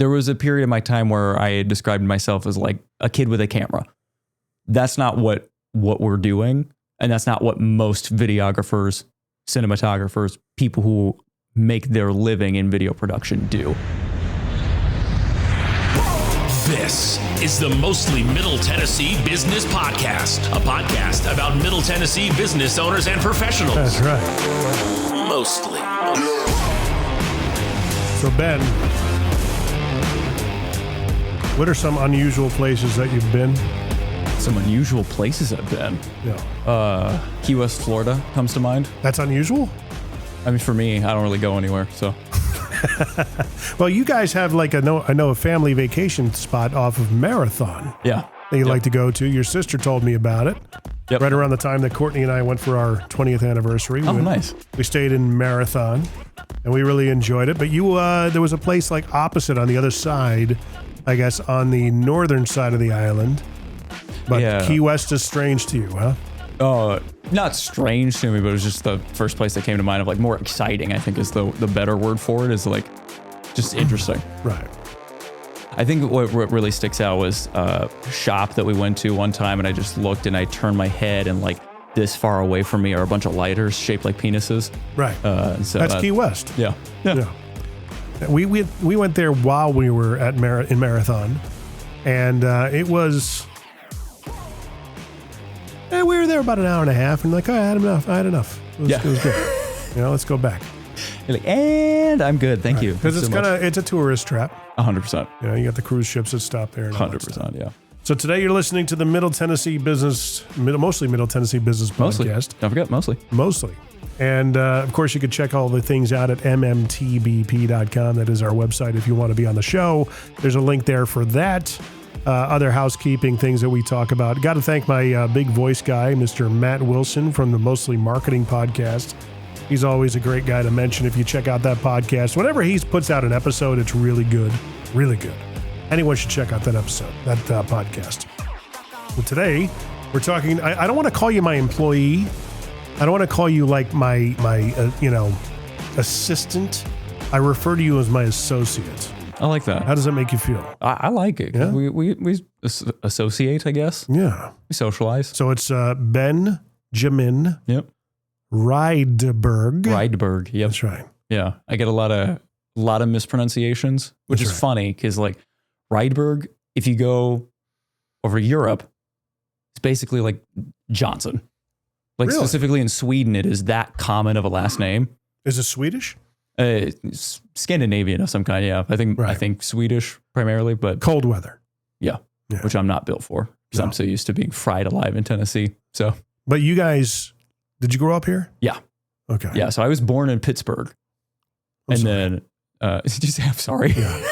There was a period of my time where I described myself as like a kid with a camera. That's not what we're doing. And that's not what most videographers, cinematographers, people who make their living in video production do. This is the Mostly Middle Tennessee Business Podcast, a podcast about Middle Tennessee business owners and professionals. That's right. Mostly. So Ben, what are some unusual places that you've been? Some unusual places I've been. Yeah. Key West, Florida comes to mind. That's unusual? I mean, for me, I don't really go anywhere, so. Well, you guys have like I know a family vacation spot off of Marathon. Yeah. That you like to go to. Your sister told me about it. Yep. Right around the time that Courtney and I went for our 20th anniversary. Nice. We stayed in Marathon, and we really enjoyed it. But you, there was a place like opposite on the other side, I guess, on the northern side of the island. But yeah. Key West is strange to you, huh? Not strange to me, but it was just the first place that came to mind of like more exciting, I think is the better word for it, is like just interesting. Right. I think what really sticks out was a shop that we went to one time, and I just looked and I turned my head, and like this far away from me are a bunch of lighters shaped like penises. Right. So that's Key West. Yeah. We went there while we were at in Marathon, and it was. We were there about an hour and a half, and like, I had enough. It was good. Let's go back. You're like, and I'm good. Thank you. Because it's a tourist trap. 100%. You got the cruise ships that stop there. 100%. Yeah. So today you're listening to the mostly Middle Tennessee Business Podcast. Don't forget, mostly. And of course, you can check all the things out at mmtbp.com. That is our website if you want to be on the show. There's a link there for that. Other housekeeping things that we talk about. Got to thank my big voice guy, Mr. Matt Wilson from the Mostly Marketing Podcast. He's always a great guy to mention if you check out that podcast. Whenever he puts out an episode, it's really good. Really good. Anyone should check out that episode, that podcast. Well, today, we're talking, I don't want to call you my employee. I don't want to call you like my assistant. I refer to you as my associate. I like that. How does that make you feel? I like it. Yeah? We associate, I guess. Yeah. We socialize. So it's Benjamin Yep. Rydberg. Yep. That's right. Yeah. I get a lot of mispronunciations, which is funny because like Rydberg, if you go over Europe, it's basically like Johnson. Like Really? Specifically in Sweden, it is that common of a last name. Is it Swedish? Scandinavian of some kind, yeah. I think Swedish primarily, but Cold weather. Yeah. Which I'm not built for because I'm so used to being fried alive in Tennessee. So, but you guys, did you grow up here? Yeah. Okay. Yeah. So I was born in Pittsburgh, Then did you say I'm sorry? Yeah.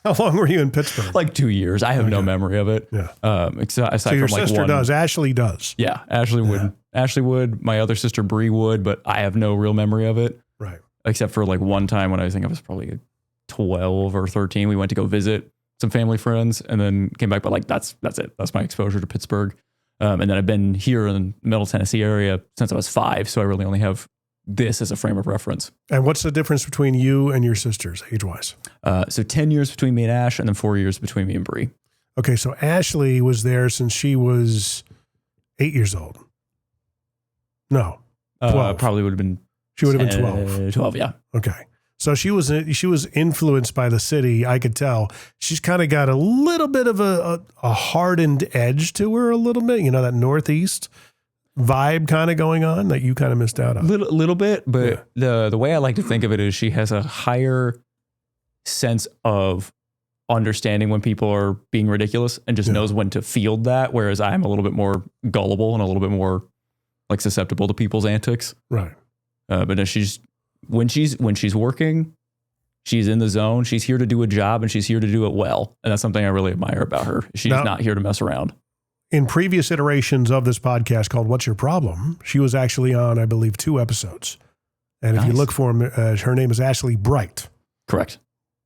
How long were you in Pittsburgh? Like 2 years. I have no memory of it. Yeah. Aside so your from like sister does. Ashley does. Yeah. Ashley would. Ashley would. My other sister Bree would, but I have no real memory of it. Right. Except for like one time when I was probably 12 or 13. We went to go visit some family friends and then came back. But like that's it. That's my exposure to Pittsburgh. And then I've been here in the Middle Tennessee area since I was 5. So I really only have this as a frame of reference. And what's the difference between you and your sisters age-wise? So 10 years between me and Ash, and then 4 years between me and Bree. Okay, so Ashley was there since she was 8 years old. No, 12. Probably would have been. She would have been 12. 12, yeah. Okay. So she was influenced by the city. I could tell she's kind of got a little bit of a hardened edge to her a little bit, that Northeast vibe kind of going on that you kind of missed out on. Little bit, but the way I like to think of it is she has a higher sense of understanding when people are being ridiculous and just knows when to field that, whereas I'm a little bit more gullible and a little bit more like susceptible to people's antics. Right. But when she's working, she's in the zone. She's here to do a job and she's here to do it well. And that's something I really admire about her. She's not here to mess around. In previous iterations of this podcast called What's Your Problem, she was actually on, I believe, 2 episodes. And if you look for her name is Ashley Bright. Correct.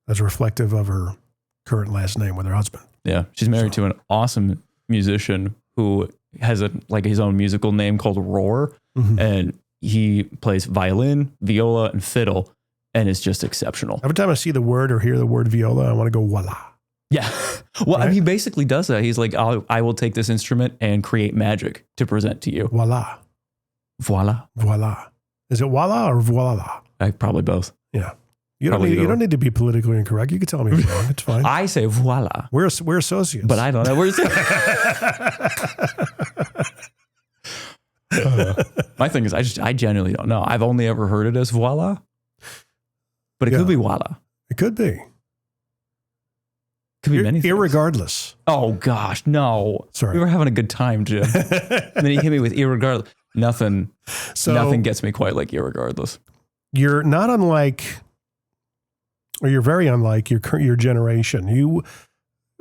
That's reflective of her current last name with her husband. Yeah. She's married to an awesome musician who has his own musical name called Roar. Mm-hmm. And he plays violin, viola, and fiddle. and it's just exceptional. Every time I see the word or hear the word viola, I want to go voila. Yeah. Well, Right? he basically does that. He's like, I will take this instrument and create magic to present to you. Voila. Voila. Voila. Is it voila or voila? Probably both. Yeah. You don't need to be politically incorrect. You can tell me if you're wrong. It's fine. I say voila. We're associates. But I don't know where it's my thing is, I genuinely don't know. I've only ever heard it as voila, but it could be voila. It could be. Could be many things. Irregardless. Oh gosh, no. Sorry. We were having a good time, Jim. And then he hit me with irregardless. Nothing gets me quite like irregardless. You're not unlike, or you're very unlike your generation.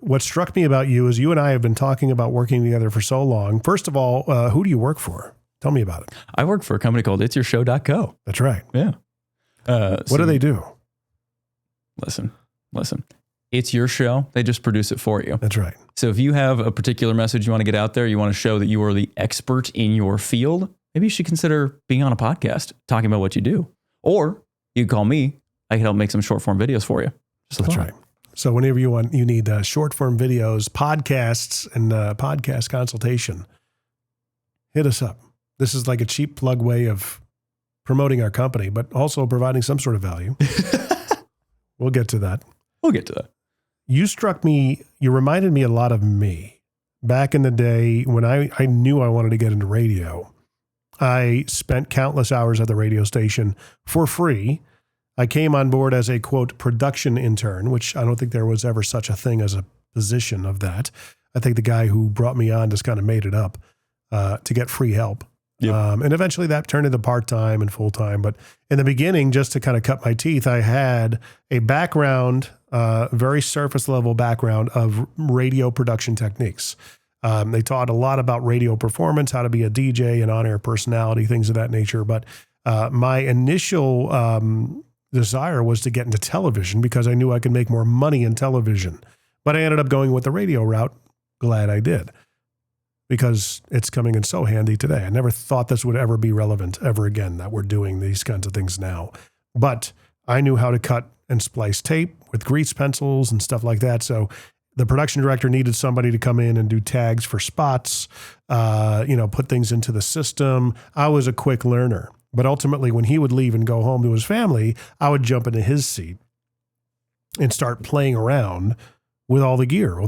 What struck me about you is you and I have been talking about working together for so long. First of all, who do you work for? Tell me about it. I work for a company called it'syourshow.co. That's right. Yeah. What do they do? Listen. It's your show. They just produce it for you. That's right. So if you have a particular message you want to get out there, you want to show that you are the expert in your field, maybe you should consider being on a podcast, talking about what you do. Or you call me. I can help make some short form videos for you. That's right. So whenever you need short form videos, podcasts, and podcast consultation, hit us up. This is like a cheap plug way of promoting our company, but also providing some sort of value. We'll get to that. You reminded me a lot of me. Back in the day when I knew I wanted to get into radio, I spent countless hours at the radio station for free. I came on board as a, quote, production intern, which I don't think there was ever such a thing as a position of that. I think the guy who brought me on just kind of made it up to get free help. Yep. And eventually that turned into part-time and full-time. But in the beginning, just to kind of cut my teeth, I had a background, very surface level background of radio production techniques. They taught a lot about radio performance, how to be a DJ, an on-air personality, things of that nature. But my initial desire was to get into television because I knew I could make more money in television. But I ended up going with the radio route. Glad I did, because it's coming in so handy today. I never thought this would ever be relevant ever again, that we're doing these kinds of things now. But I knew how to cut and splice tape with grease pencils and stuff like that. So the production director needed somebody to come in and do tags for spots, put things into the system. I was a quick learner. But ultimately, when he would leave and go home to his family, I would jump into his seat and start playing around with all the gear,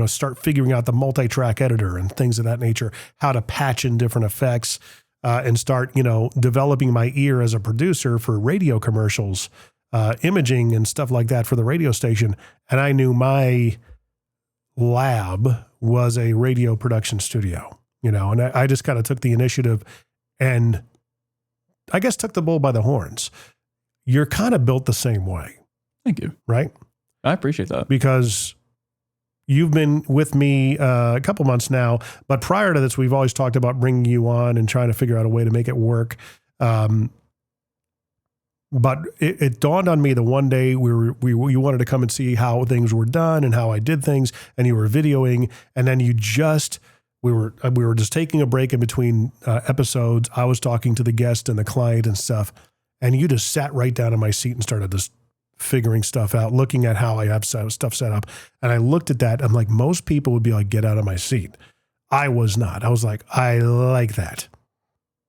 start figuring out the multi-track editor and things of that nature, how to patch in different effects, and start, developing my ear as a producer for radio commercials, imaging and stuff like that for the radio station. And I knew my lab was a radio production studio, and I just kind of took the initiative and I guess took the bull by the horns. You're kind of built the same way. Thank you. Right? I appreciate that. Because you've been with me a couple months now, but prior to this, we've always talked about bringing you on and trying to figure out a way to make it work. But it dawned on me the one day you wanted to come and see how things were done and how I did things, and you were videoing, and then we were just taking a break in between episodes. I was talking to the guest and the client and stuff, and you just sat right down in my seat and started just figuring stuff out, looking at how I have stuff set up. And I looked at that. I'm like, most people would be like, get out of my seat. I was not. I was like, I like that,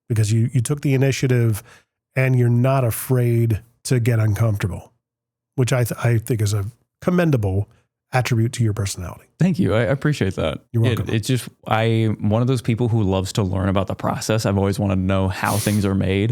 because you took the initiative and you're not afraid to get uncomfortable, which I think is a commendable attribute to your personality. Thank you. I appreciate that. You're welcome. It's just, I'm one of those people who loves to learn about the process. I've always wanted to know how things are made.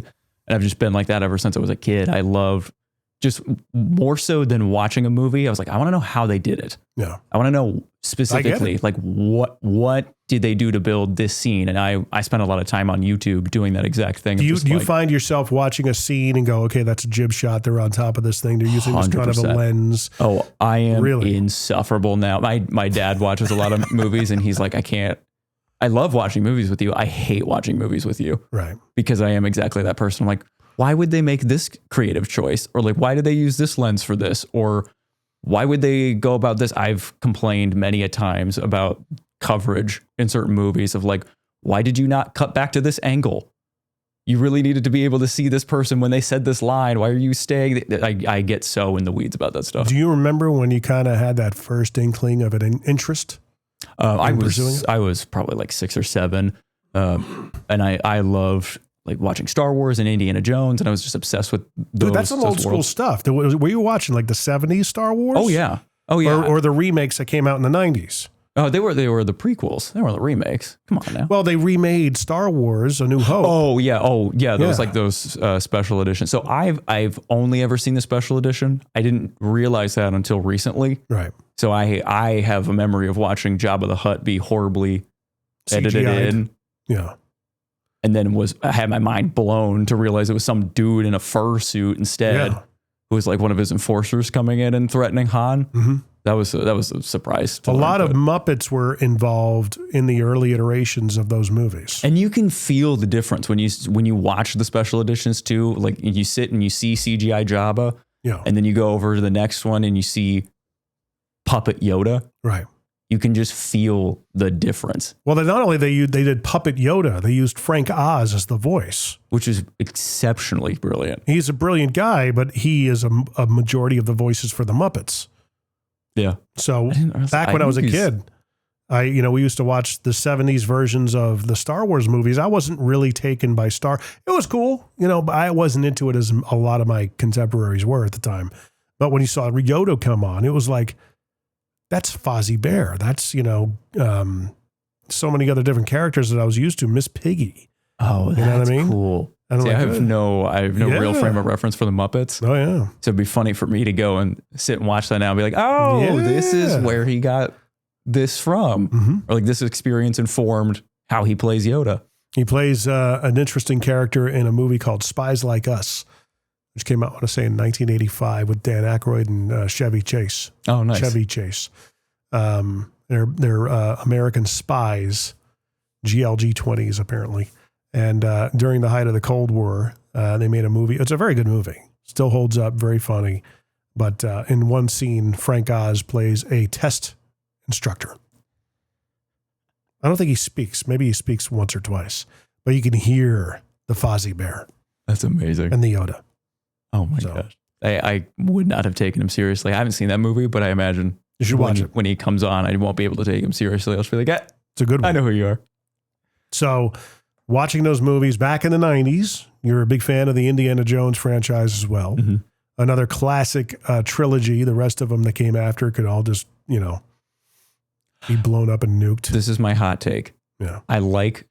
And I've just been like that ever since I was a kid. I love, just more so than watching a movie, I was like, I want to know how they did it. Yeah. I want to know specifically, like what did they do to build this scene? And I spent a lot of time on YouTube doing that exact thing. Do you find yourself watching a scene and go, okay, that's a jib shot. They're on top of this thing. They're using this kind of a lens. Oh, I am really insufferable now. My dad watches a lot of movies and he's like, I love watching movies with you. I hate watching movies with you. Right. Because I am exactly that person. I'm like, why would they make this creative choice? Or like, why did they use this lens for this? Or why would they go about this? I've complained many a times about coverage in certain movies of like, why did you not cut back to this angle? you really needed to be able to see this person when they said this line. Why are you staying? I get so in the weeds about that stuff. Do you remember when you kind of had that first inkling of an interest? I was probably like 6 or 7. And I loved like watching Star Wars and Indiana Jones, and I was just obsessed with those. Dude, that's some old school stuff. Were you watching like the 70s Star Wars? Oh yeah. Or the remakes that came out in the 90s? Oh, they were the prequels. They were the remakes. Come on now. Well, they remade Star Wars: A New Hope. Oh yeah. Those special editions. So I've only ever seen the special edition. I didn't realize that until recently. Right. So I have a memory of watching Jabba the Hutt be horribly edited in. Yeah. And then I had my mind blown to realize it was some dude in a fursuit instead, who was like one of his enforcers coming in and threatening Han. Mm-hmm. That was a surprise. A lot of Muppets were involved in the early iterations of those movies, and you can feel the difference when you watch the special editions too. Like you sit and you see CGI Jabba, and then you go over to the next one and you see puppet Yoda. Right. You can just feel the difference. Well, not only they did puppet Yoda, they used Frank Oz as the voice, which is exceptionally brilliant. He's a brilliant guy, but he is a majority of the voices for the Muppets. Yeah. So back when I was a kid, we used to watch the 70s versions of the Star Wars movies. I wasn't really taken by It was cool, but I wasn't into it as a lot of my contemporaries were at the time. But when you saw Yoda come on, it was like, that's Fozzie Bear. That's, so many other different characters that I was used to. Miss Piggy. Oh, that's you know what I mean? Cool. See, I have no real frame of reference for the Muppets. Oh yeah. So it'd be funny for me to go and sit and watch that now and be like, oh, this is where he got this from. Mm-hmm. Or like this experience informed how he plays Yoda. He plays an interesting character in a movie called Spies Like Us, which came out, I want to say, in 1985 with Dan Aykroyd and Chevy Chase. Oh, nice. Chevy Chase. They're American spies, GLG-20s apparently. And during the height of the Cold War, they made a movie. It's a very good movie. Still holds up, very funny. But in one scene, Frank Oz plays a test instructor. I don't think he speaks. Maybe he speaks once or twice. But you can hear the Fozzie Bear. That's amazing. And the Yoda. Oh my gosh. I would not have taken him seriously. I haven't seen that movie, but I imagine you should watch it. When he comes on, I won't be able to take him seriously. I'll just be like, it's a good one. I know who you are. So watching those movies back in the 90s, you're a big fan of the Indiana Jones franchise as well. Mm-hmm. Another classic trilogy. The rest of them that came after could all just, be blown up and nuked. This is my hot take. Yeah. I like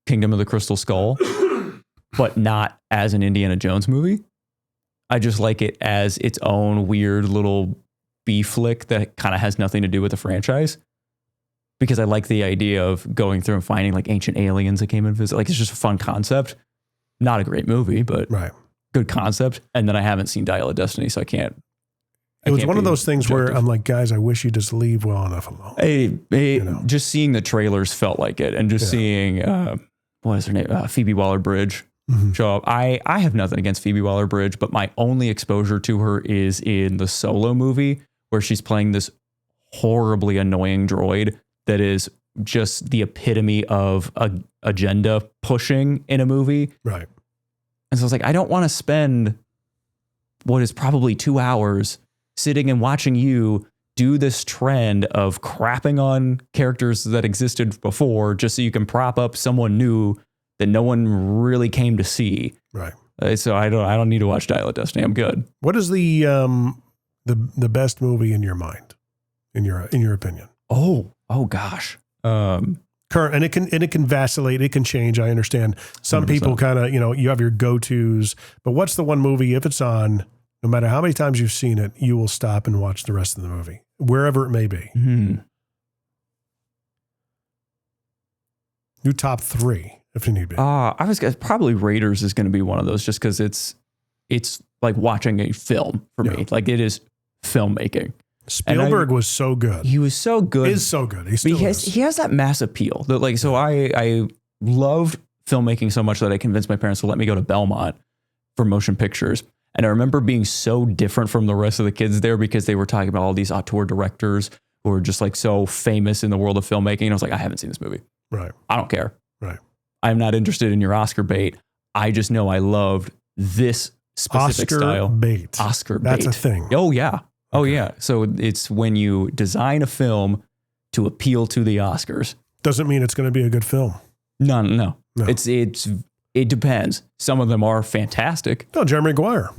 Kingdom of the Crystal Skull, but not as an Indiana Jones movie. I just like it as its own weird little B flick that kind of has nothing to do with the franchise. Because I like the idea of going through and finding like ancient aliens that came and visit. Like it's just a fun concept. Not a great movie, but good concept. And then I haven't seen Dial of Destiny, so I can't. It was one of those things where I'm like, guys, I wish you just leave well enough alone. Just seeing the trailers felt like it. And just seeing, what is her name? Phoebe Waller-Bridge show up. I have nothing against Phoebe Waller-Bridge, but my only exposure to her is in the Solo movie where she's playing this horribly annoying droid that is just the epitome of agenda pushing in a movie. Right. And so I was like, I don't want to spend what is probably 2 hours sitting and watching you do this trend of crapping on characters that existed before just so you can prop up someone new that no one really came to see. Right. So I don't need to watch Dial of Destiny. I'm good. What is the best movie in your mind, in your opinion? Oh gosh. Current, and it can vacillate. It can change. I understand. Some 100%. People kind of, you have your go-tos, but what's the one movie, if it's on, no matter how many times you've seen it, you will stop and watch the rest of the movie, wherever it may be. Mm-hmm. Do top 3 if you need be. I was probably Raiders is going to be one of those just because it's like watching a film for me. Like it is filmmaking. Spielberg was so good. He was so good. Is so good. He has that mass appeal that so I loved filmmaking so much that I convinced my parents to let me go to Belmont for motion pictures. And I remember being so different from the rest of the kids there because they were talking about all these auteur directors who are just like so famous in the world of filmmaking. And I was like, I haven't seen this movie. Right. I don't care. Right. I'm not interested in your Oscar bait. I just know I loved this specific style. Bait. Oscar bait. That's a thing. Oh yeah. Oh yeah. So it's when you design a film to appeal to the Oscars. Doesn't mean it's going to be a good film. No. It depends. Some of them are fantastic. No, Jerry Maguire.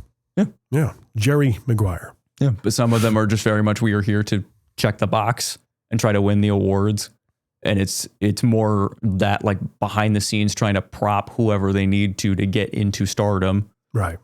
Yeah. Jerry Maguire. Yeah. But some of them are just very much, we are here to check the box and try to win the awards. And it's more that like behind the scenes trying to prop whoever they need to get into stardom. Right.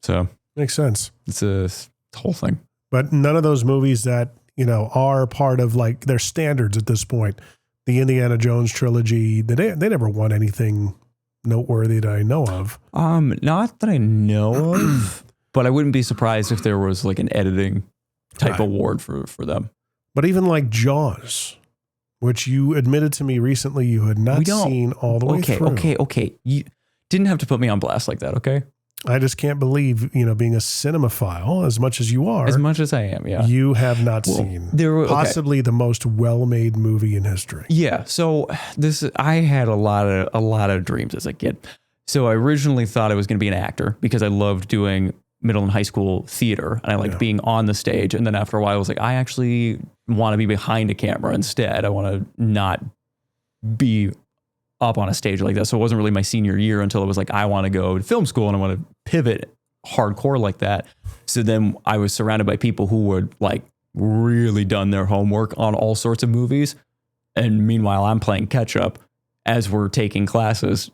So makes sense. It's a whole thing. But none of those movies that, are part of like their standards at this point, the Indiana Jones trilogy, they never won anything noteworthy that I know of. Not that I know of, but I wouldn't be surprised if there was like an editing type award for them. But even like Jaws, which you admitted to me recently you had not seen all the way through. Okay. You didn't have to put me on blast like that, okay? I just can't believe, being a cinemaphile, as much as you are. As much as I am, yeah. You have not seen possibly the most well-made movie in history. Yeah, so I had a lot of dreams as a kid. So I originally thought I was going to be an actor because I loved doing middle and high school theater, and I liked being on the stage. And then after a while, I was like, I actually want to be behind a camera instead. I want to not be up on a stage like that. So it wasn't really my senior year until it was like, I want to go to film school and I want to pivot hardcore like that. So then I was surrounded by people who would like really done their homework on all sorts of movies. And meanwhile, I'm playing catch up as we're taking classes,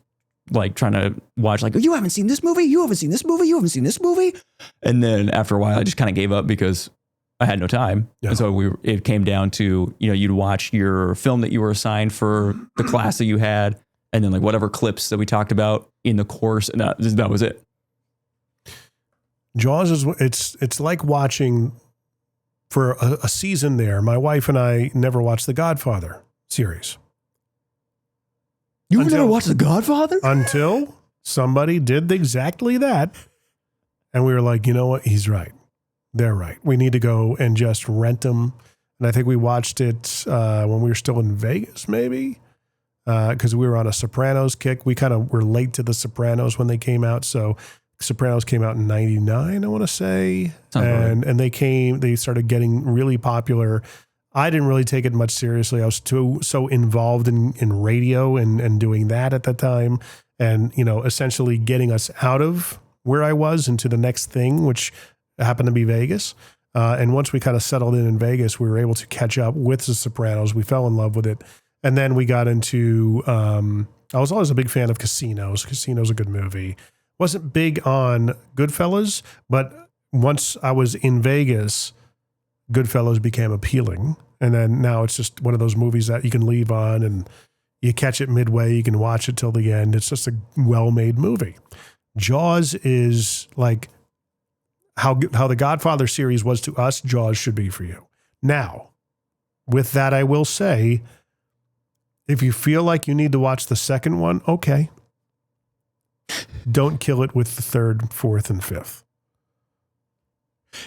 like trying to watch like, oh, you haven't seen this movie. You haven't seen this movie. You haven't seen this movie. And then after a while, I just kind of gave up because I had no time. Yeah. And so it came down to, you'd watch your film that you were assigned for the class that you had, and then like whatever clips that we talked about in the course, and that was it. Jaws it's like watching for a season there. My wife and I never watched the Godfather series. You've never watched The Godfather? Until somebody did exactly that. And we were like, you know what? He's right. They're right. We need to go and just rent them. And I think we watched it when we were still in Vegas, maybe, because we were on a Sopranos kick. We kind of were late to the Sopranos when they came out. So Sopranos came out in 99, I want to say. And they started getting really popular. I didn't really take it much seriously. I was so involved in radio and doing that at the time. And, essentially getting us out of where I was into the next thing, which happened to be Vegas. And once we kind of settled in Vegas, we were able to catch up with The Sopranos. We fell in love with it. And then we got into, I was always a big fan of Casinos. Casino's a good movie. Wasn't big on Goodfellas, but once I was in Vegas, Goodfellas became appealing. And then now it's just one of those movies that you can leave on and you catch it midway. You can watch it till the end. It's just a well-made movie. Jaws is like, how the Godfather series was to us, Jaws should be for you. Now, with that, I will say, if you feel like you need to watch the second one, okay. Don't kill it with the third, fourth, and fifth.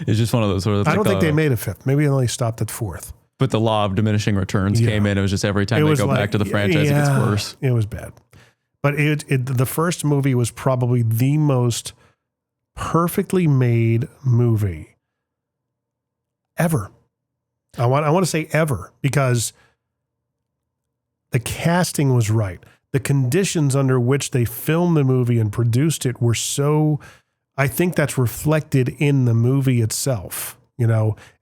It's just one of those sort of. I don't think they made a fifth. Maybe they only stopped at fourth. But the law of diminishing returns came in. It was just every time they go back to the franchise, it gets worse. It was bad. But the first movie was probably the most perfectly made movie ever. I want to say ever, because the casting was right. The conditions under which they filmed the movie and produced it were so, I think that's reflected in the movie itself.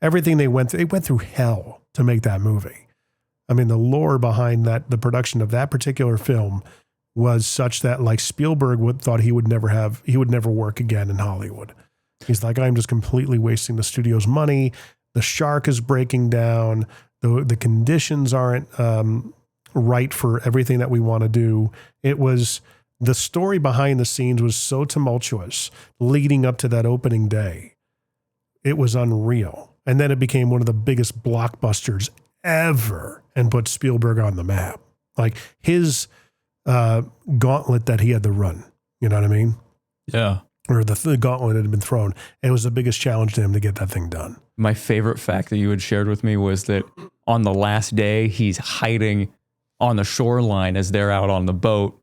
Everything they went through hell to make that movie. I mean, the lore behind the production of that particular film was such that like Spielberg thought he would never work again in Hollywood. He's like, I'm just completely wasting the studio's money. The shark is breaking down. The conditions aren't right for everything that we want to do. It was, the story behind the scenes was so tumultuous leading up to that opening day. It was unreal. And then it became one of the biggest blockbusters ever and put Spielberg on the map. Like his gauntlet that he had to run. You know what I mean? Yeah. Or the gauntlet had been thrown. It was the biggest challenge to him to get that thing done. My favorite fact that you had shared with me was that on the last day, he's hiding on the shoreline as they're out on the boat.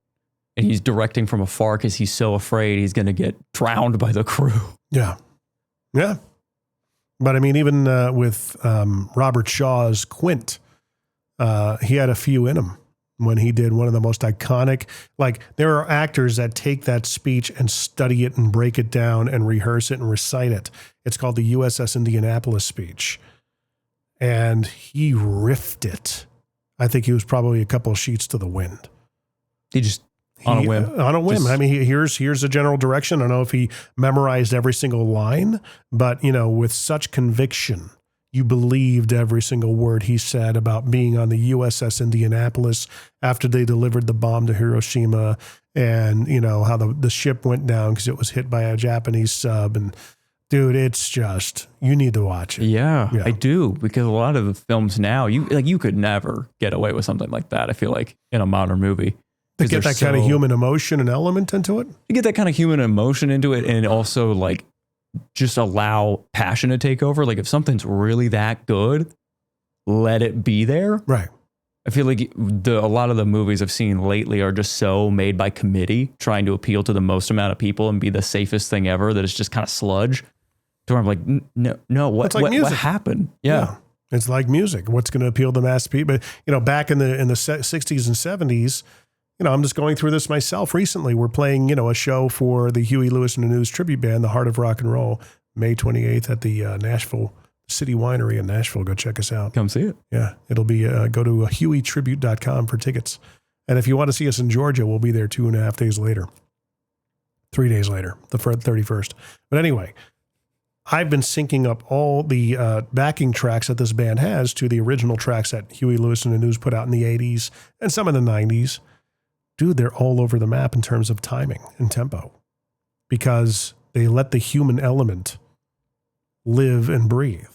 and he's directing from afar because he's so afraid he's going to get drowned by the crew. Yeah. Yeah. But I mean, even with Robert Shaw's Quint, he had a few in him when he did one of the most iconic, like there are actors that take that speech and study it and break it down and rehearse it and recite it. It's called the USS Indianapolis speech. And he riffed it. I think he was probably a couple of sheets to the wind. On a whim. On a whim. I mean, here's the general direction. I don't know if he memorized every single line, but, with such conviction, you believed every single word he said about being on the USS Indianapolis after they delivered the bomb to Hiroshima and, how the ship went down because it was hit by a Japanese sub. And, dude, it's just, you need to watch it. Yeah, I do, because a lot of the films now, you could never get away with something like that, I feel like, in a modern movie. To get that kind of human emotion and element into it? To get that kind of human emotion into it, and also like just allow passion to take over. Like if something's really that good, let it be there. Right. I feel like a lot of the movies I've seen lately are just so made by committee, trying to appeal to the most amount of people and be the safest thing ever, that it's just kind of sludge. To where I'm like, no, what happened? Yeah. It's like music. What's going to appeal to mass people? But, back in the 60s and 70s, I'm just going through this myself recently. We're playing, a show for the Huey Lewis and the News tribute band, The Heart of Rock and Roll, May 28th at the Nashville City Winery in Nashville. Go check us out. Come see it. Yeah. It'll be, go to hueytribute.com for tickets. And if you want to see us in Georgia, we'll be there 2.5 days later. 3 days later, the 31st. But anyway, I've been syncing up all the backing tracks that this band has to the original tracks that Huey Lewis and the News put out in the 80s and some in the 90s. Dude, they're all over the map in terms of timing and tempo because they let the human element live and breathe.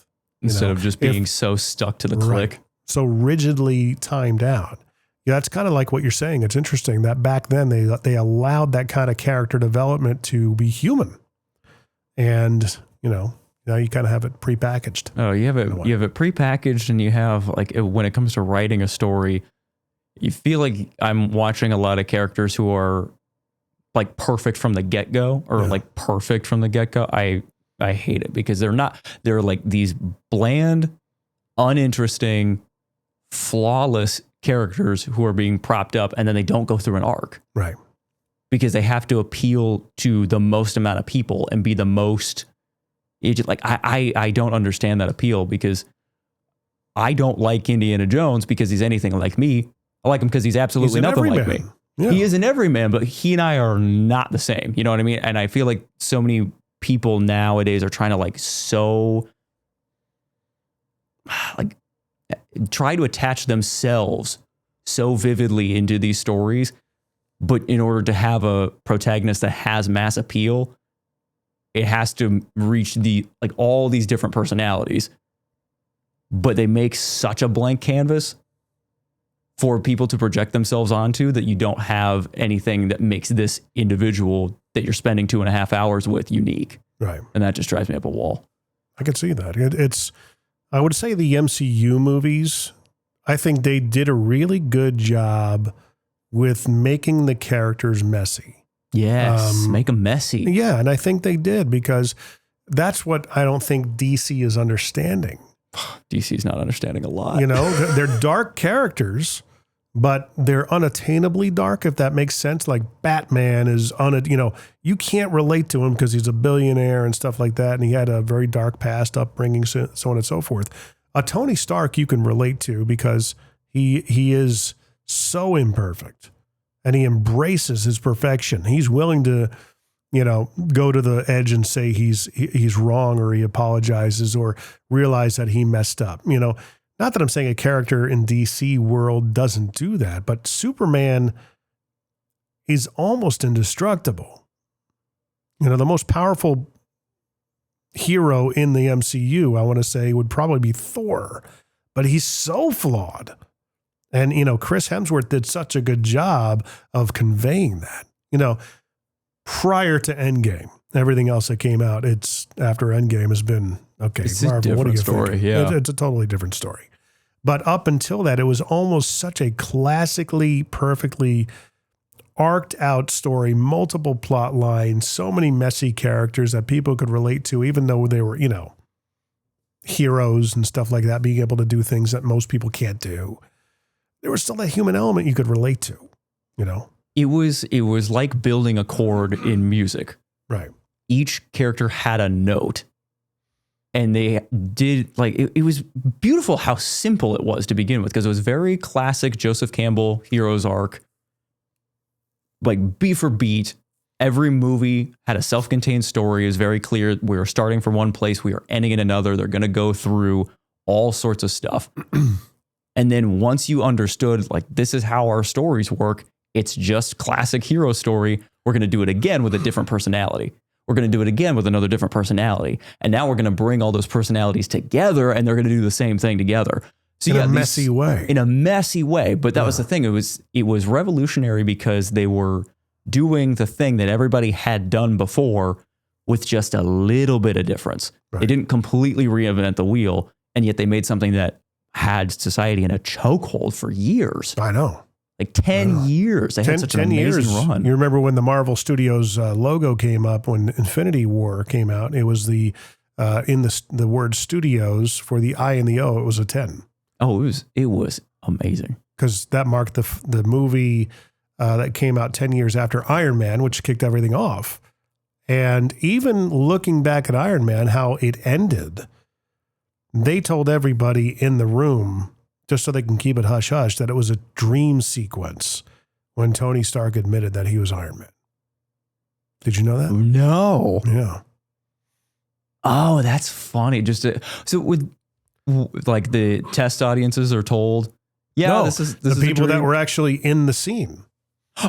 Instead of just being so stuck to the click. Right, so rigidly timed out. Yeah, that's kind of like what you're saying. It's interesting that back then they allowed that kind of character development to be human. And, now you kind of have it prepackaged. Oh, you have it prepackaged, and you have, like, when it comes to writing a story, you feel like I'm watching a lot of characters who are like perfect from the get-go like perfect from the get-go. I hate it because they're like these bland, uninteresting, flawless characters who are being propped up, and then they don't go through an arc. Right. Because they have to appeal to the most amount of people and be the most, like, I don't understand that appeal, because I don't like Indiana Jones because he's anything like me. I like him because he's absolutely nothing like me. Yeah. He is an everyman, but he and I are not the same. You know what I mean? And I feel like so many people nowadays are trying to try to attach themselves so vividly into these stories. But in order to have a protagonist that has mass appeal, it has to reach all these different personalities. But they make such a blank canvas for people to project themselves onto that you don't have anything that makes this individual that you're spending 2.5 hours with unique. Right. And that just drives me up a wall. I can see that. I would say the MCU movies, I think they did a really good job with making the characters messy. Yes, make them messy. Yeah, and I think they did, because that's what I don't think DC is understanding. DC's not understanding a lot. They're dark characters, but they're unattainably dark, if that makes sense. Like Batman is you can't relate to him because he's a billionaire and stuff like that, and he had a very dark past upbringing, so on and so forth. A Tony Stark you can relate to because he is so imperfect, and he embraces his perfection. He's willing to, go to the edge and say he's wrong, or he apologizes, or realize that he messed up. Not that I'm saying a character in DC world doesn't do that, but Superman is almost indestructible. The most powerful hero in the MCU, I want to say, would probably be Thor, but he's so flawed. And, Chris Hemsworth did such a good job of conveying that, prior to Endgame. Everything else that came out, after Endgame has been, okay, it's Marvel, what do you story, think? Yeah. It's a totally different story. But up until that, it was almost such a classically, perfectly arced out story, multiple plot lines, so many messy characters that people could relate to, even though they were, heroes and stuff like that, being able to do things that most people can't do. There was still that human element you could relate to, It was like building a chord in music. Right. Each character had a note. And they did it was beautiful how simple it was to begin with, because it was very classic Joseph Campbell hero's arc, like beat for beat. Every movie had a self-contained story. It was very clear. We were starting from one place. We are ending in another. They're going to go through all sorts of stuff. And then once you understood, this is how our stories work, it's just classic hero story. We're going to do it again with a different personality. We're going to do it again with another different personality. And now we're going to bring all those personalities together, and they're going to do the same thing together. So in a messy way. In a messy way. But that was the thing. It was revolutionary because they were doing the thing that everybody had done before with just a little bit of difference. Right. They didn't completely reinvent the wheel, and yet they made something that had society in a chokehold for years. I know. 10 years. They had such an amazing run. You remember when the Marvel Studios logo came up, when Infinity War came out, it was in the word studios for the I and the O, it was a 10. Oh, it was amazing. Because that marked the movie that came out 10 years after Iron Man, which kicked everything off. And even looking back at Iron Man, how it ended, they told everybody in the room, just so they can keep it hush-hush, that it was a dream sequence when Tony Stark admitted that he was Iron Man. Did you know that? No. Yeah. Oh, that's funny. So with the test audiences are told, this is the people that were actually in the scene.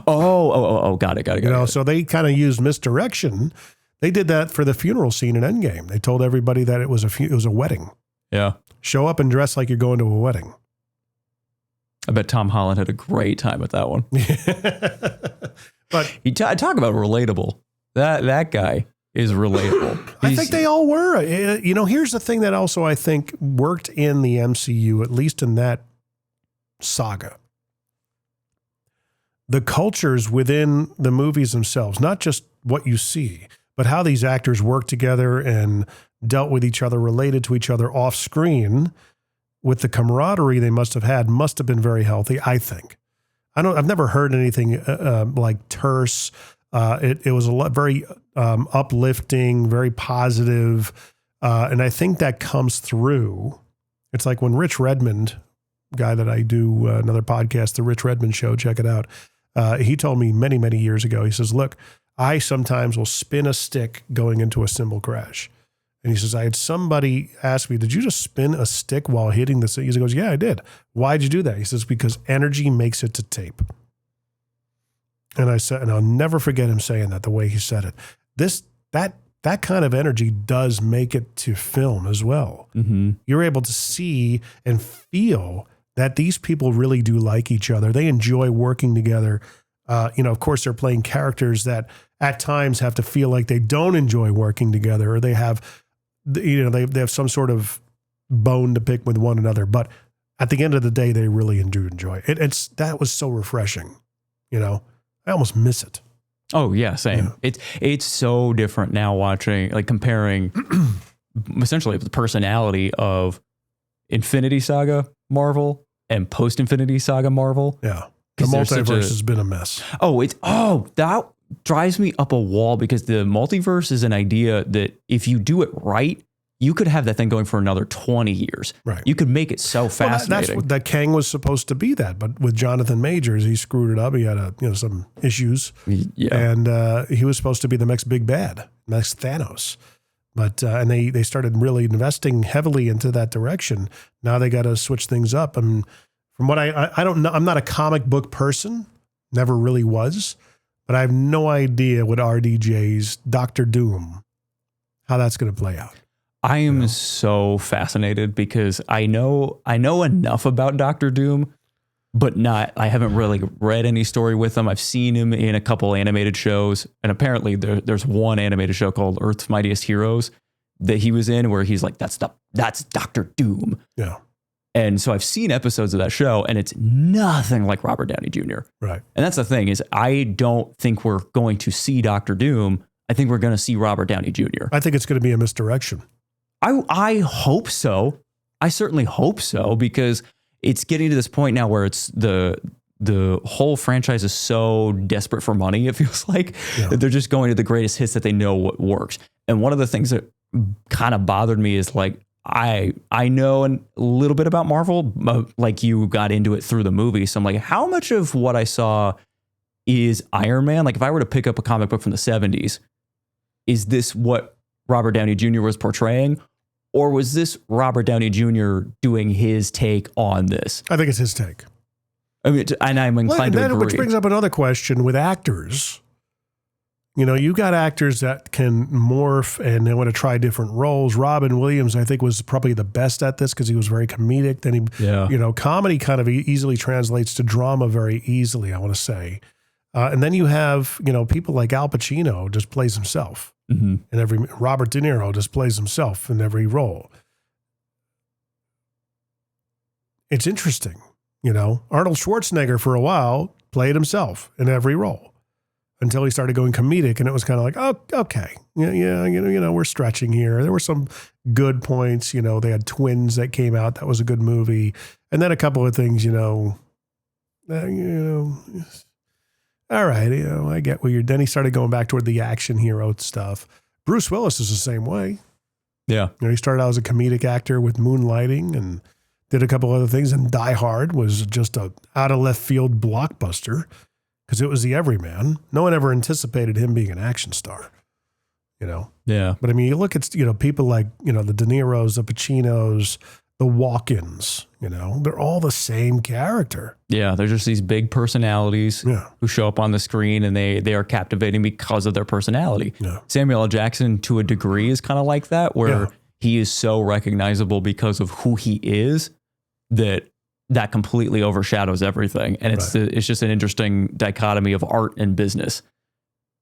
Oh, got it. So they kind of used misdirection. They did that for the funeral scene in Endgame. They told everybody that it was a wedding. Yeah. Show up and dress like you're going to a wedding. I bet Tom Holland had a great time at that one. But talk about relatable. That guy is relatable. I think they all were. Here's the thing that also I think worked in the MCU, at least in that saga. The cultures within the movies themselves, not just what you see, but how these actors worked together and dealt with each other, related to each other off screen, with the camaraderie they must have been very healthy, I think. I've never heard anything like terse. It was very uplifting, very positive. And I think that comes through. It's like when Rich Redmond, guy that I do another podcast, The Rich Redmond Show, check it out. He told me many, many years ago, he says, look, I sometimes will spin a stick going into a cymbal crash. And he says, I had somebody ask me, did you just spin a stick while hitting the stick? He goes, yeah, I did. Why'd you do that? He says, because energy makes it to tape. And I said, and I'll never forget him saying that, the way he said it. That kind of energy does make it to film as well. Mm-hmm. You're able to see and feel that these people really do like each other. They enjoy working together. Of course, they're playing characters that at times have to feel like they don't enjoy working together, or they have, they have some sort of bone to pick with one another. But at the end of the day, they really do enjoy it. That was so refreshing. I almost miss it. Oh yeah, same. Yeah. It's so different now watching, comparing essentially the personality of Infinity Saga Marvel and post Infinity Saga Marvel. Yeah. The multiverse has been a mess. That drives me up a wall, because the multiverse is an idea that if you do it right, you could have that thing going for another 20 years. Right. You could make it so fascinating. That's what that Kang was supposed to be, but with Jonathan Majors, he screwed it up. He had some issues. Yeah. And he was supposed to be the next big bad, next Thanos. But and they started really investing heavily into that direction. Now they got to switch things up. And from what I don't know, I'm not a comic book person, never really was, but I have no idea what RDJ's Doctor Doom, how that's going to play out. I am so fascinated, because I know enough about Doctor Doom, but I haven't really read any story with him. I've seen him in a couple animated shows, and apparently there's one animated show called Earth's Mightiest Heroes that he was in, where he's like, that's Doctor Doom. Yeah. And so I've seen episodes of that show, and it's nothing like Robert Downey Jr. Right. And that's the thing is I don't think we're going to see Dr. Doom. I think we're going to see Robert Downey Jr. I think it's going to be a misdirection. I hope so. I certainly hope so, because it's getting to this point now where it's the whole franchise is so desperate for money. It feels like that they're just going to the greatest hits that they know what works. And one of the things that kind of bothered me is like, I know a little bit about Marvel, like you got into it through the movie. So I'm like, how much of what I saw is Iron Man? Like if I were to pick up a comic book from the 70s, is this what Robert Downey Jr. was portraying? Or was this Robert Downey Jr. doing his take on this? I think it's his take. I mean, and I'm inclined to agree. Which brings up another question with actors. You know, you got actors that can morph and they want to try different roles. Robin Williams, I think, was probably the best at this because he was very comedic. Then he, you know, comedy kind of easily translates to drama very easily, I want to say. And then you have, you know, people like Al Pacino just plays himself. Mm-hmm. And Robert De Niro just plays himself in every role. It's interesting, you know. Arnold Schwarzenegger for a while played himself in every role until he started going comedic, and it was kind of like, oh, okay, yeah, you know, we're stretching here. There were some good points, you know. They had Twins that came out, that was a good movie, and then a couple of things, you know. All right, you know, I get what you're. Then he started going back toward the action hero stuff. Bruce Willis is the same way. Yeah, you know, he started out as a comedic actor with Moonlighting and did a couple other things. And Die Hard was just a out of left field blockbuster because it was the everyman. No one ever anticipated him being an action star. You know. Yeah. But I mean, you look at, you know, people like, you know, the De Niros, the Pacinos, the Walkens, you know, they're all the same character. Yeah, they're just these big personalities who show up on the screen, and they are captivating because of their personality. Yeah. Samuel L. Jackson, to a degree, is kind of like that, where he is so recognizable because of who he is that completely overshadows everything. And it's just an interesting dichotomy of art and business.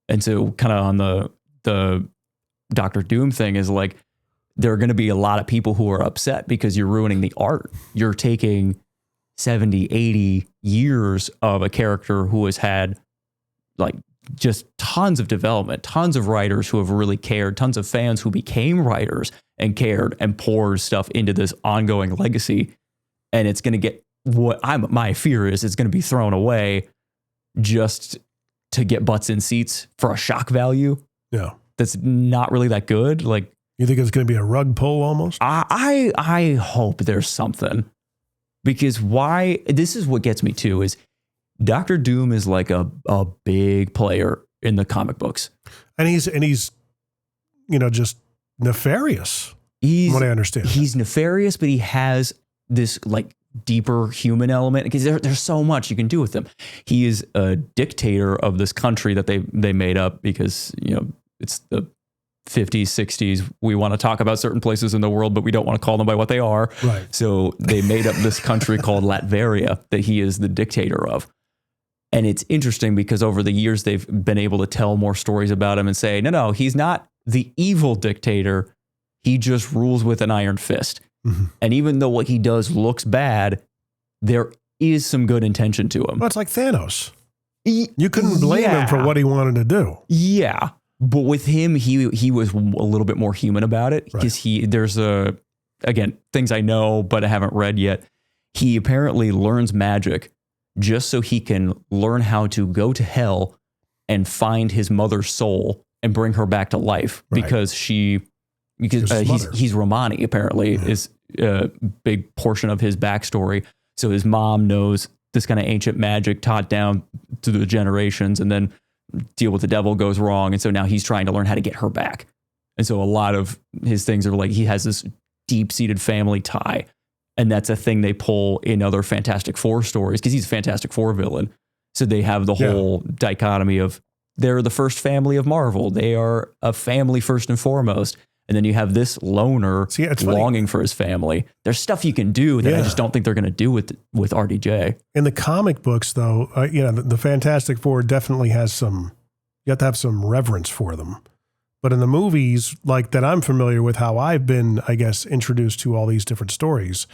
And so kind of on the Dr. Doom thing is like, there are going to be a lot of people who are upset because you're ruining the art. You're taking 70, 80 years of a character who has had like just tons of development, tons of writers who have really cared, tons of fans who became writers and cared and poured stuff into this ongoing legacy. And it's going to get my fear is it's going to be thrown away just to get butts in seats for a shock value. Yeah. That's not really that good. Like, you think it's going to be a rug pull almost? I hope there's something, because this is what gets me too, is Dr. Doom is like a big player in the comic books. And he's, you know, just nefarious. From what I understand. He's nefarious, but he has this like deeper human element, because there's so much you can do with him. He is a dictator of this country that they made up because, you know, it's the 50s, 60s. We want to talk about certain places in the world, but we don't want to call them by what they are. Right. So they made up this country called Latveria that he is the dictator of. And it's interesting because over the years, they've been able to tell more stories about him and say, no, he's not the evil dictator. He just rules with an iron fist. Mm-hmm. And even though what he does looks bad, there is some good intention to him. Well, it's like Thanos. You couldn't blame him for what he wanted to do. Yeah. But with him, he was a little bit more human about it, because there's things I know, but I haven't read yet. He apparently learns magic just so he can learn how to go to hell and find his mother's soul and bring her back to life, because he's Romani apparently is a big portion of his backstory. So his mom knows this kind of ancient magic taught down to the generations, and then deal with the devil goes wrong. And so now he's trying to learn how to get her back. And so a lot of his things are like, he has this deep seated family tie. And that's a thing they pull in other Fantastic Four stories, because he's a Fantastic Four villain. So they have the whole dichotomy of they're the first family of Marvel. They are a family first and foremost. And then you have this loner longing for his family. There's stuff you can do that I just don't think they're going to do with RDJ. In the comic books, though, the Fantastic Four definitely has you have to have some reverence for them. But in the movies, like that I'm familiar with, how I've been, I guess, introduced to all these different stories,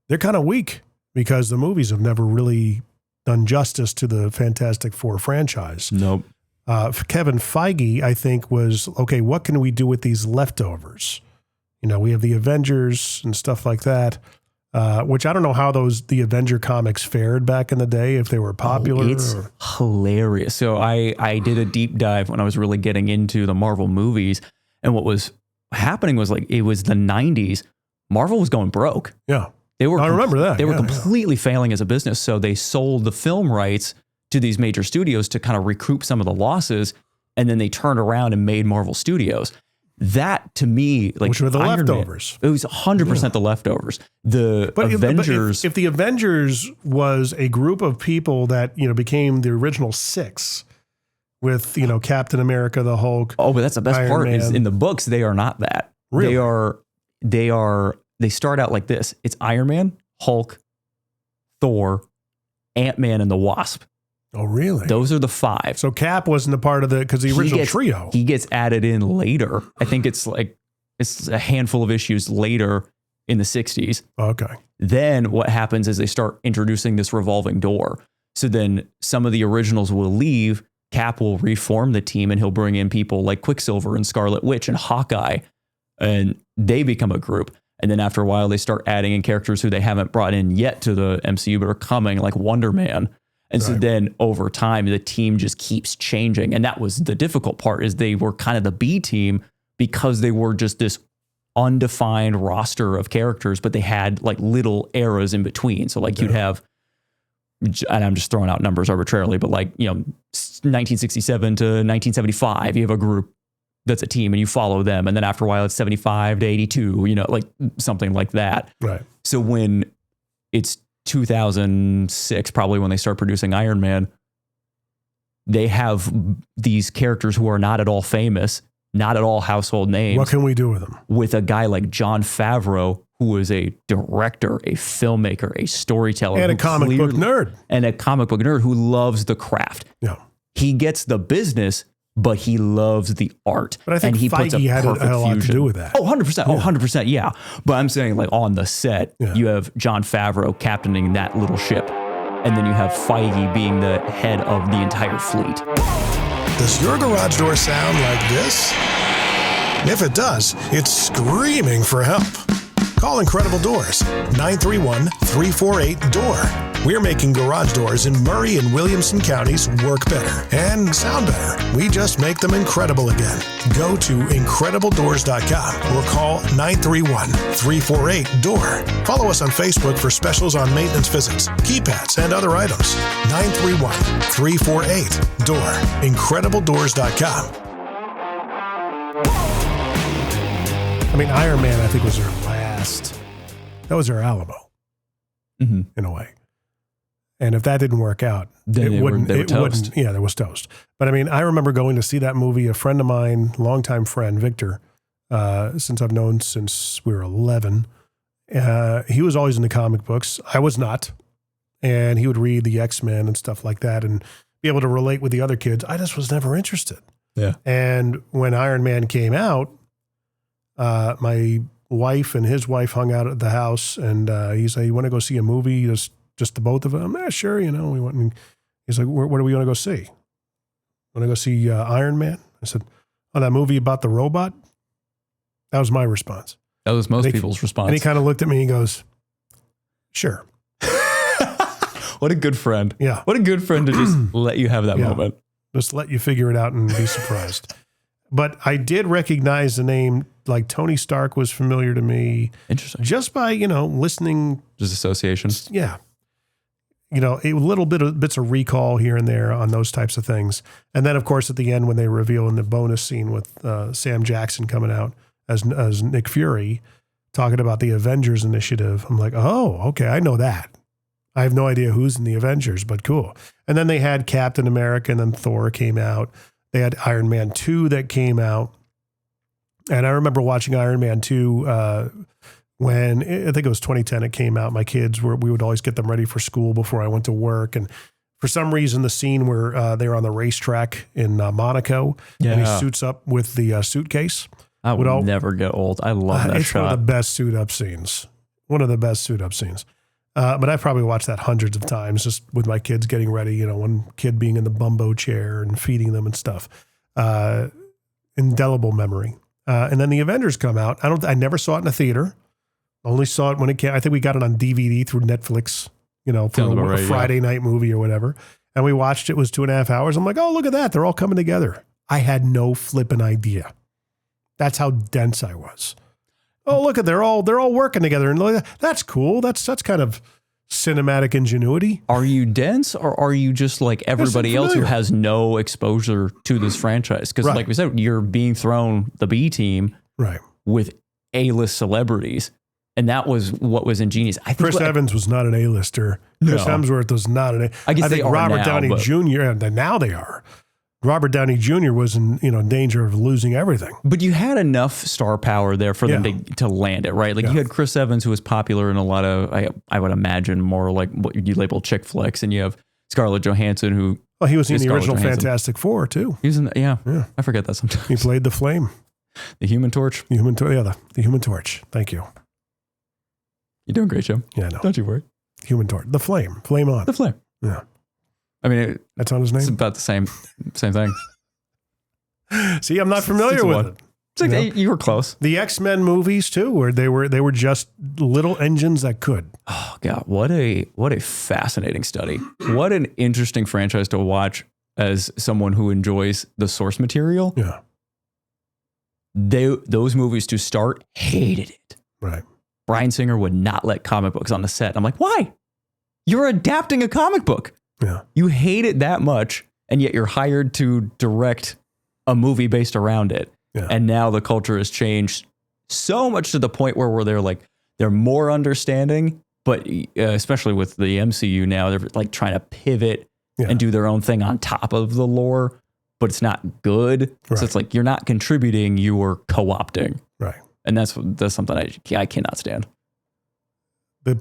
they're kind of weak because the movies have never really done justice to the Fantastic Four franchise. Nope. Kevin Feige, I think, was, okay, what can we do with these leftovers? You know, we have the Avengers and stuff like that, which I don't know how the Avenger comics fared back in the day, if they were popular. It's hilarious. So I did a deep dive when I was really getting into the Marvel movies, and what was happening was like, it was the 90s. Marvel was going broke. Yeah. I remember that. They were completely failing as a business. So they sold the film rights to these major studios to kind of recoup some of the losses. And then they turned around and made Marvel Studios. That to me, like, which were the Iron leftovers. Man, it was 100% the leftovers. The Avengers. If the Avengers was a group of people that, you know, became the original six with, you know, Captain America, the Hulk. Oh, but that's the best Iron part Man. is in the books, they are not that. Really? They start out like this. It's Iron Man, Hulk, Thor, Ant-Man, and the Wasp. Oh, really? Those are the five. So Cap wasn't a part of because the original trio. He gets added in later. I think it's a handful of issues later in the 60s. Okay. Then what happens is they start introducing this revolving door. So then some of the originals will leave. Cap will reform the team, and he'll bring in people like Quicksilver and Scarlet Witch and Hawkeye, and they become a group. And then after a while, they start adding in characters who they haven't brought in yet to the MCU, but are coming, like Wonder Man. And so then over time, the team just keeps changing. And that was the difficult part, is they were kind of the B team because they were just this undefined roster of characters, but they had like little eras in between. So like you'd have, and I'm just throwing out numbers arbitrarily, but like, you know, 1967 to 1975, you have a group that's a team and you follow them. And then after a while, it's 75 to 82, you know, like something like that. Right. So when it's 2006, probably when they start producing Iron Man, they have these characters who are not at all famous, not at all household names. What can we do with them? With a guy like Jon Favreau, who is a director, a filmmaker, a storyteller. And a comic book nerd. And a comic book nerd who loves the craft. Yeah. He gets the business, but he loves the art. But I think Feige had a lot to do with that. Oh, 100%. Yeah. Oh, 100%. Yeah. But I'm saying, like, on the set, you have Jon Favreau captaining that little ship. And then you have Feige being the head of the entire fleet. Does your garage door sound like this? If it does, it's screaming for help. Call Incredible Doors, 931-348-DOOR. We're making garage doors in Murray and Williamson counties work better and sound better. We just make them incredible again. Go to IncredibleDoors.com or call 931-348-DOOR. Follow us on Facebook for specials on maintenance visits, keypads, and other items. 931-348-DOOR. IncredibleDoors.com. I mean, Iron Man, I think, was their last. That was their Alamo, in a way. And if that didn't work out, then it wouldn't. Yeah, there was toast. But I mean, I remember going to see that movie. A friend of mine, longtime friend, Victor, since I've known since we were 11. He was always into comic books. I was not, and he would read the X-Men and stuff like that, and be able to relate with the other kids. I just was never interested. Yeah. And when Iron Man came out, my wife and his wife hung out at the house, and he said, "You want to go see a movie? Just the both of them?" Yeah, sure. You know, we went. And he's like, "What are we going to go see? Want to go see Iron Man?" I said, "Oh, that movie about the robot." That was my response. That was most people's response. And he kind of looked at me and goes, "Sure." What a good friend. Yeah. What a good friend to just let you have that moment. Just let you figure it out and be surprised. But I did recognize the name, like Tony Stark was familiar to me. Interesting. Just by, listening. Just association. Yeah. A little bits of recall here and there on those types of things. And then, of course, at the end, when they reveal in the bonus scene with Sam Jackson coming out as Nick Fury, talking about the Avengers Initiative, I'm like, oh, okay, I know that. I have no idea who's in the Avengers, but cool. And then they had Captain America, and then Thor came out. They had Iron Man 2 that came out. And I remember watching Iron Man 2 when, I think it was 2010, it came out. My kids, we would always get them ready for school before I went to work. And for some reason, the scene where they were on the racetrack in Monaco, and he suits up with the suitcase. I would never get old. I love that it's shot. One of the best suit up scenes. One of the best suit-up scenes. But I've probably watched that hundreds of times just with my kids getting ready, one kid being in the bumbo chair and feeding them and stuff. Indelible memory. And then the Avengers come out. I never saw it in a theater. Only saw it when it came. I think we got it on DVD through Netflix, for a Friday night movie or whatever. And we watched it. It was 2.5 hours. I'm like, oh, look at that. They're all coming together. I had no flipping idea. That's how dense I was. Oh, look at they're all working together, and that's cool. That's kind of cinematic ingenuity. Are you dense, or are you just like everybody else who has no exposure to this franchise? Because, like we said, you're being thrown the B team, right, with A-list celebrities, and that was what was ingenious. I think Chris Evans was not an A-lister. Chris Hemsworth was not an A. I guess I think they are Robert now, Downey Jr. And now they are. Robert Downey Jr. was in danger of losing everything. But you had enough star power there for them to land it, right? Like you had Chris Evans, who was popular in a lot of, I would imagine, more like what you label chick flicks, and you have Scarlett Johansson, who he was in the original Fantastic Four too. He was in I forget that sometimes. He played the Flame, the Human Torch. The Human Torch. Thank you. You're doing great, Jim. Yeah, no, don't you worry. Human Torch, the Flame on. The Flame. Yeah. I mean, that's on his name. It's about the same thing. See, I'm not familiar with it. It's like you were close. The X-Men movies too, where they were just little engines that could. Oh God, what a fascinating study. What an interesting franchise to watch as someone who enjoys the source material. Yeah. Those movies to start hated it. Right. Bryan Singer would not let comic books on the set. I'm like, why? You're adapting a comic book. Yeah. You hate it that much, and yet you're hired to direct a movie based around it. Yeah. And now the culture has changed so much to the point where they're more understanding, but especially with the MCU now, they're like trying to pivot and do their own thing on top of the lore, but it's not good. Right. So it's like, you're not contributing, you are co-opting. Right. And that's something I cannot stand. The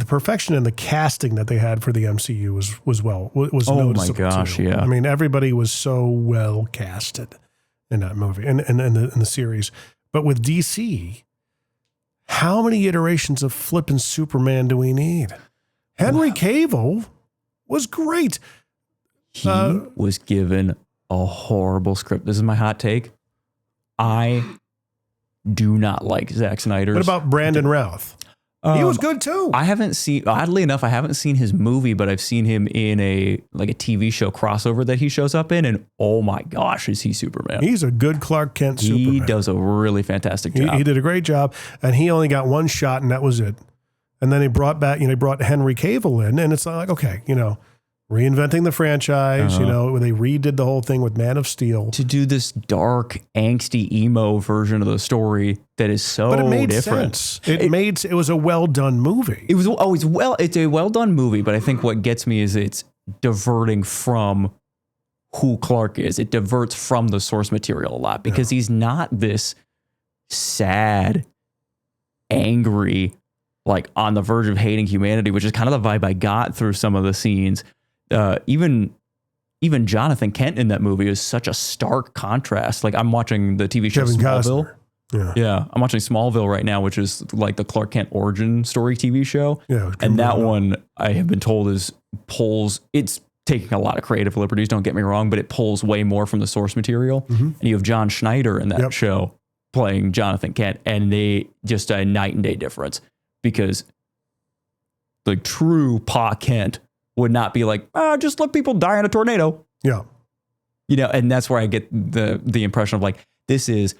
perfection in the casting that they had for the MCU was oh my gosh, too. Yeah. I mean, everybody was so well casted in that movie and in the series. But with DC, how many iterations of flippin' Superman do we need? Henry Cavill was great. He was given a horrible script. This is my hot take. I do not like Zack Snyder's. What about Brandon Routh? He was good too. Oddly enough, I haven't seen his movie, but I've seen him in a TV show crossover that he shows up in, and oh my gosh, is he Superman? He's a good Clark Kent Superman. He does a really fantastic job. He did a great job, and he only got one shot, and that was it. And then he brought Henry Cavill in, and it's like, okay, reinventing the franchise, where they redid the whole thing with Man of Steel. To do this dark, angsty, emo version of the story that is so different. But it made sense. It was a well-done movie. It's a well-done movie, but I think what gets me is it's diverting from who Clark is. It diverts from the source material a lot because he's not this sad, angry, like on the verge of hating humanity, which is kind of the vibe I got through some of the scenes. Even Jonathan Kent in that movie is such a stark contrast. Like I'm watching the TV show Smallville. Yeah. I'm watching Smallville right now, which is like the Clark Kent origin story TV show. Yeah. And that one I have been told it's taking a lot of creative liberties, don't get me wrong, but it pulls way more from the source material. Mm-hmm. And you have John Schneider in that show playing Jonathan Kent, and they just a night and day difference because the true Pa Kent would not be like, just let people die in a tornado. Yeah. And that's where I get the impression of like, this is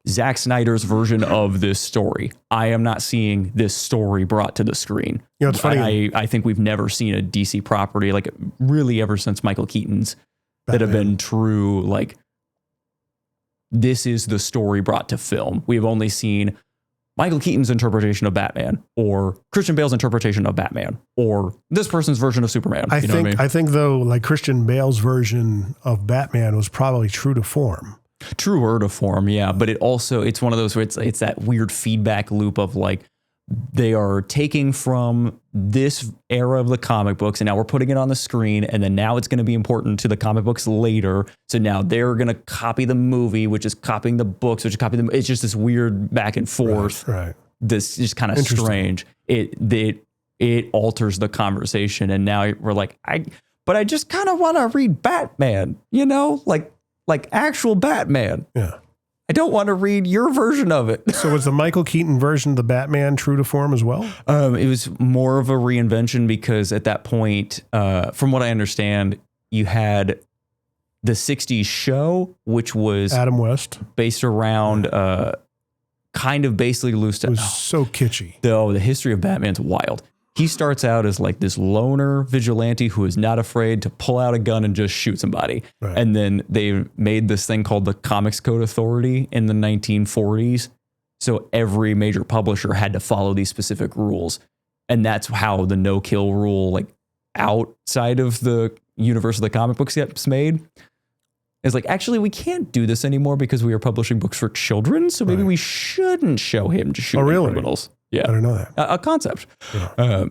Zack Snyder's version of this story. I am not seeing this story brought to the screen. It's funny. I think we've never seen a DC property, like really ever since Michael Keaton's, that have been true. Like, this is the story brought to film. We've only seen Michael Keaton's interpretation of Batman, or Christian Bale's interpretation of Batman, or this person's version of Superman. I think though, like Christian Bale's version of Batman was probably true to form. Truer to form, yeah. But it's one of those where it's that weird feedback loop of like, they are taking from this era of the comic books and now we're putting it on the screen, and then now it's going to be important to the comic books later. So now they're going to copy the movie, which is copying the books, which is copying them. It's just this weird back and forth. Right. This is kind of strange. it alters the conversation. And now we're like, but I just kind of want to read Batman, like actual Batman. Yeah. I don't want to read your version of it. So was the Michael Keaton version of the Batman true to form as well? It was more of a reinvention because at that point, from what I understand, you had the 60s show, which was Adam West, based around kind of basically loose. It was so kitschy. The history of Batman's wild. He starts out as like this loner vigilante who is not afraid to pull out a gun and just shoot somebody. Right. And then they made this thing called the Comics Code Authority in the 1940s. So every major publisher had to follow these specific rules. And that's how the no-kill rule, like outside of the universe of the comic books, gets made. It's like, actually, we can't do this anymore because we are publishing books for children. So maybe we shouldn't show him to shoot criminals. Yeah, I don't know that. A concept. Yeah.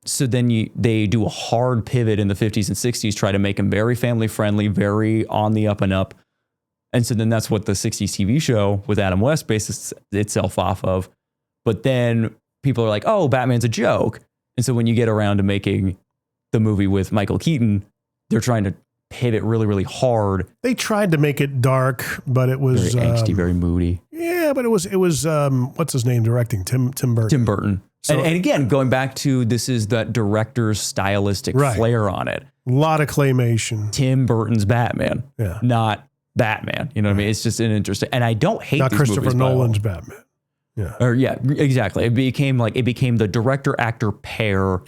So then they do a hard pivot in the 50s and 60s, try to make him very family friendly, very on the up and up. And so then that's what the 60s TV show with Adam West bases itself off of. But then people are like, oh, Batman's a joke. And so when you get around to making the movie with Michael Keaton, they're trying to pivot really, really hard. They tried to make it dark, but it was very angsty, very moody. Yeah, but it was what's his name directing? Tim Burton. Tim Burton. So, and again, going back to this is that director's stylistic flair on it. A lot of claymation. Tim Burton's Batman, not Batman. You know what I mean? It's just an interesting, and I don't hate not these Christopher movies, Nolan's Batman. Yeah. Or exactly. It became the director actor pair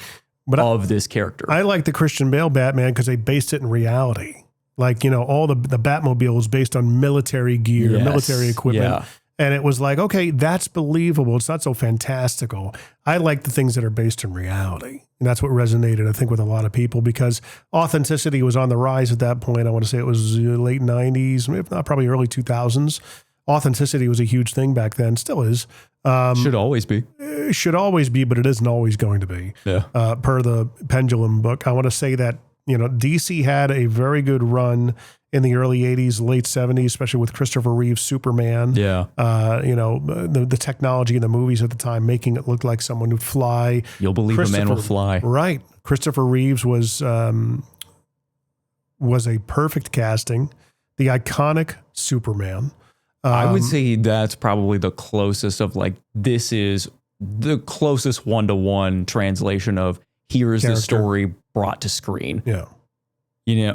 of this character. I like the Christian Bale Batman because they based it in reality. Like, all the Batmobile was based on military gear, military equipment. Yeah. And it was like, okay, that's believable. It's not so fantastical. I like the things that are based in reality. And that's what resonated, I think, with a lot of people because authenticity was on the rise at that point. I want to say it was late 90s, if not probably early 2000s. Authenticity was a huge thing back then, still is. Should always be. Should always be, but it isn't always going to be. Yeah. Per the Pendulum book, I want to say that, DC had a very good run in the early 80s, late 70s, especially with Christopher Reeve's Superman. Yeah. The technology in the movies at the time, making it look like someone would fly. You'll believe a man will fly. Right. Christopher Reeves was a perfect casting. The iconic Superman. I would say that's probably the closest of this is the closest one-to-one translation of here's the story brought to screen. Yeah.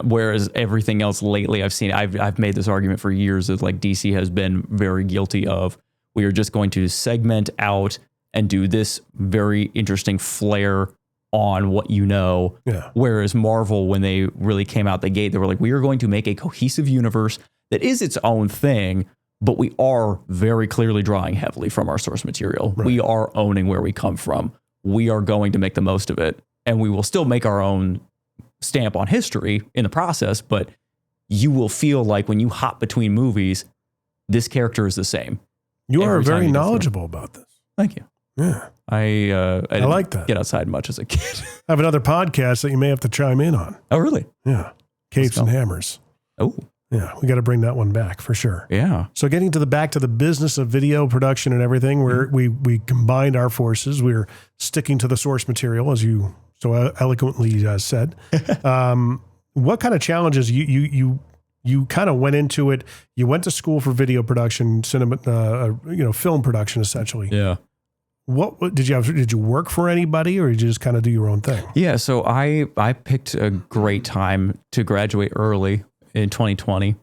Whereas everything else lately I've made this argument for years that DC has been very guilty of, we are just going to segment out and do this very interesting flair on what Yeah. Whereas Marvel, when they really came out the gate, they were like, we are going to make a cohesive universe that is its own thing, but we are very clearly drawing heavily from our source material. Right. We are owning where we come from. We are going to make the most of it. And we will still make our own stamp on history in the process, but you will feel like when you hop between movies, this character is the same. You are very knowledgeable about this. Thank you. Yeah. I like that. Get outside much as a kid. I have another podcast that you may have to chime in on. Oh, really? Yeah. Capes and Hammers. Oh. Yeah, we got to bring that one back for sure. Yeah. So getting back to the business of video production and everything, where we combined our forces. We're sticking to the source material, as you so eloquently said. What kind of challenges you kind of went into it? You went to school for video production, cinema, film production, essentially. Yeah. What did you work for anybody, or did you just kind of do your own thing? Yeah. So I picked a great time to graduate early. In 2020.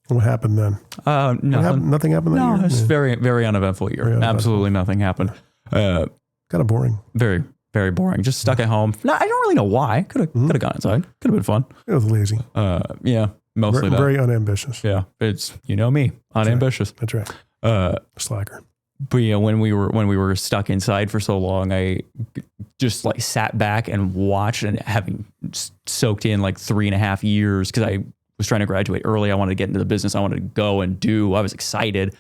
What happened then? Nothing happened that year? No, it's very, very uneventful year. Absolutely nothing happened. Kind of boring. Very, very boring. Just stuck at home. No, I don't really know why. Could have gone inside. Could have been fun. It was lazy. Yeah, mostly that. Very unambitious. Yeah, it's me, unambitious. That's right. Slacker. But yeah, when we were stuck inside for so long, I just sat back and watched, and having soaked in 3.5 years because I was trying to graduate early. I wanted to get into the business. I wanted to go and do. I was excited.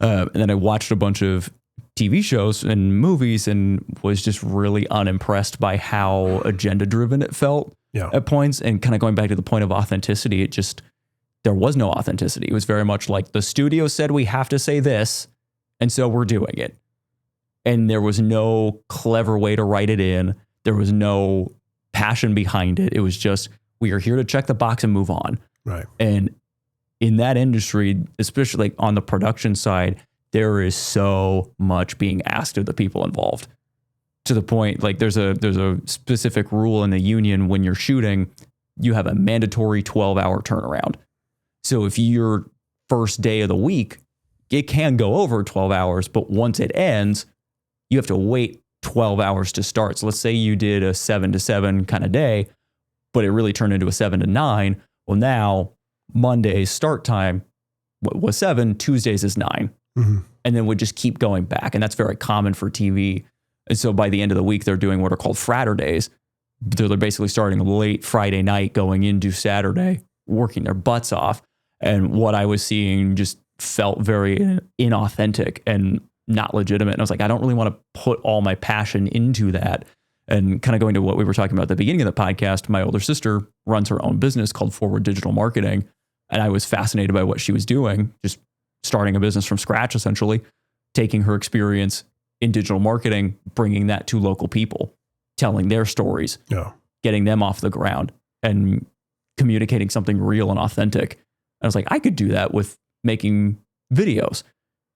And then I watched a bunch of TV shows and movies and was just really unimpressed by how agenda driven it felt at points. And kind of going back to the point of authenticity, there was no authenticity. It was very much like the studio said we have to say this, and so we're doing it. And there was no clever way to write it in. There was no passion behind it. It was just, we are here to check the box and move on. Right. And in that industry, especially like on the production side, there is so much being asked of the people involved, to the point, like there's a specific rule in the union when you're shooting, you have a mandatory 12-hour turnaround. So if your first day of the week, it can go over 12 hours, but once it ends, you have to wait 12 hours to start. So let's say you did a 7 to 7 kind of day, but it really turned into a 7 to 9. Well, now Monday's start time was 7, Tuesdays is 9. Mm-hmm. And then would just keep going back. And that's very common for TV. And so by the end of the week, they're doing what are called Fraturdays. They're basically starting late Friday night, going into Saturday, working their butts off. And what I was seeing just felt very inauthentic and not legitimate. And I was like, I don't really want to put all my passion into that. And kind of going to what we were talking about at the beginning of the podcast, my older sister runs her own business called Forward Digital Marketing. And I was fascinated by what she was doing, just starting a business from scratch, essentially, taking her experience in digital marketing, bringing that to local people, telling their stories, getting them off the ground and communicating something real and authentic. And I was like, I could do that with making videos,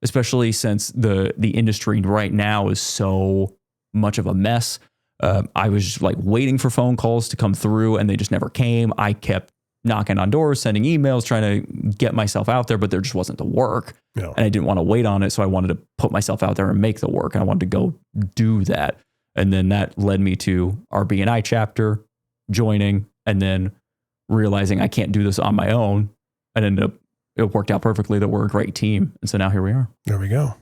especially since the industry right now is so much of a mess. I was just like waiting for phone calls to come through and they just never came. I kept knocking on doors, sending emails, trying to get myself out there, but there just wasn't the work. And I didn't want to wait on it. So I wanted to put myself out there and make the work. And I wanted to go do that. And then that led me to our BNI chapter, joining, and then realizing I can't do this on my own. And ended up, it worked out perfectly that we're a great team. And so now here we are. There we go.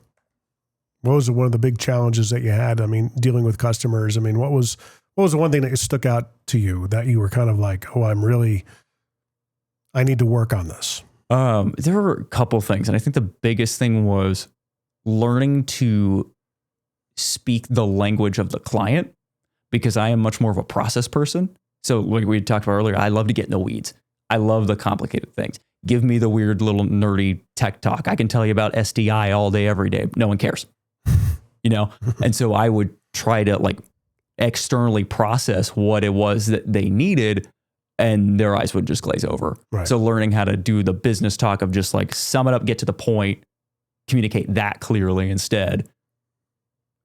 What was one of the big challenges that you had? I mean, dealing with customers. I mean, what was the one thing that stuck out to you that you were kind of like, oh, I need to work on this? There were a couple things. And I think the biggest thing was learning to speak the language of the client, because I am much more of a process person. So like we talked about earlier, I love to get in the weeds. I love the complicated things. Give me the weird little nerdy tech talk. I can tell you about SDI all day, every day. No one cares, And so I would try to like externally process what it was that they needed, and their eyes would just glaze over. Right. So learning how to do the business talk of just like sum it up, get to the point, communicate that clearly instead.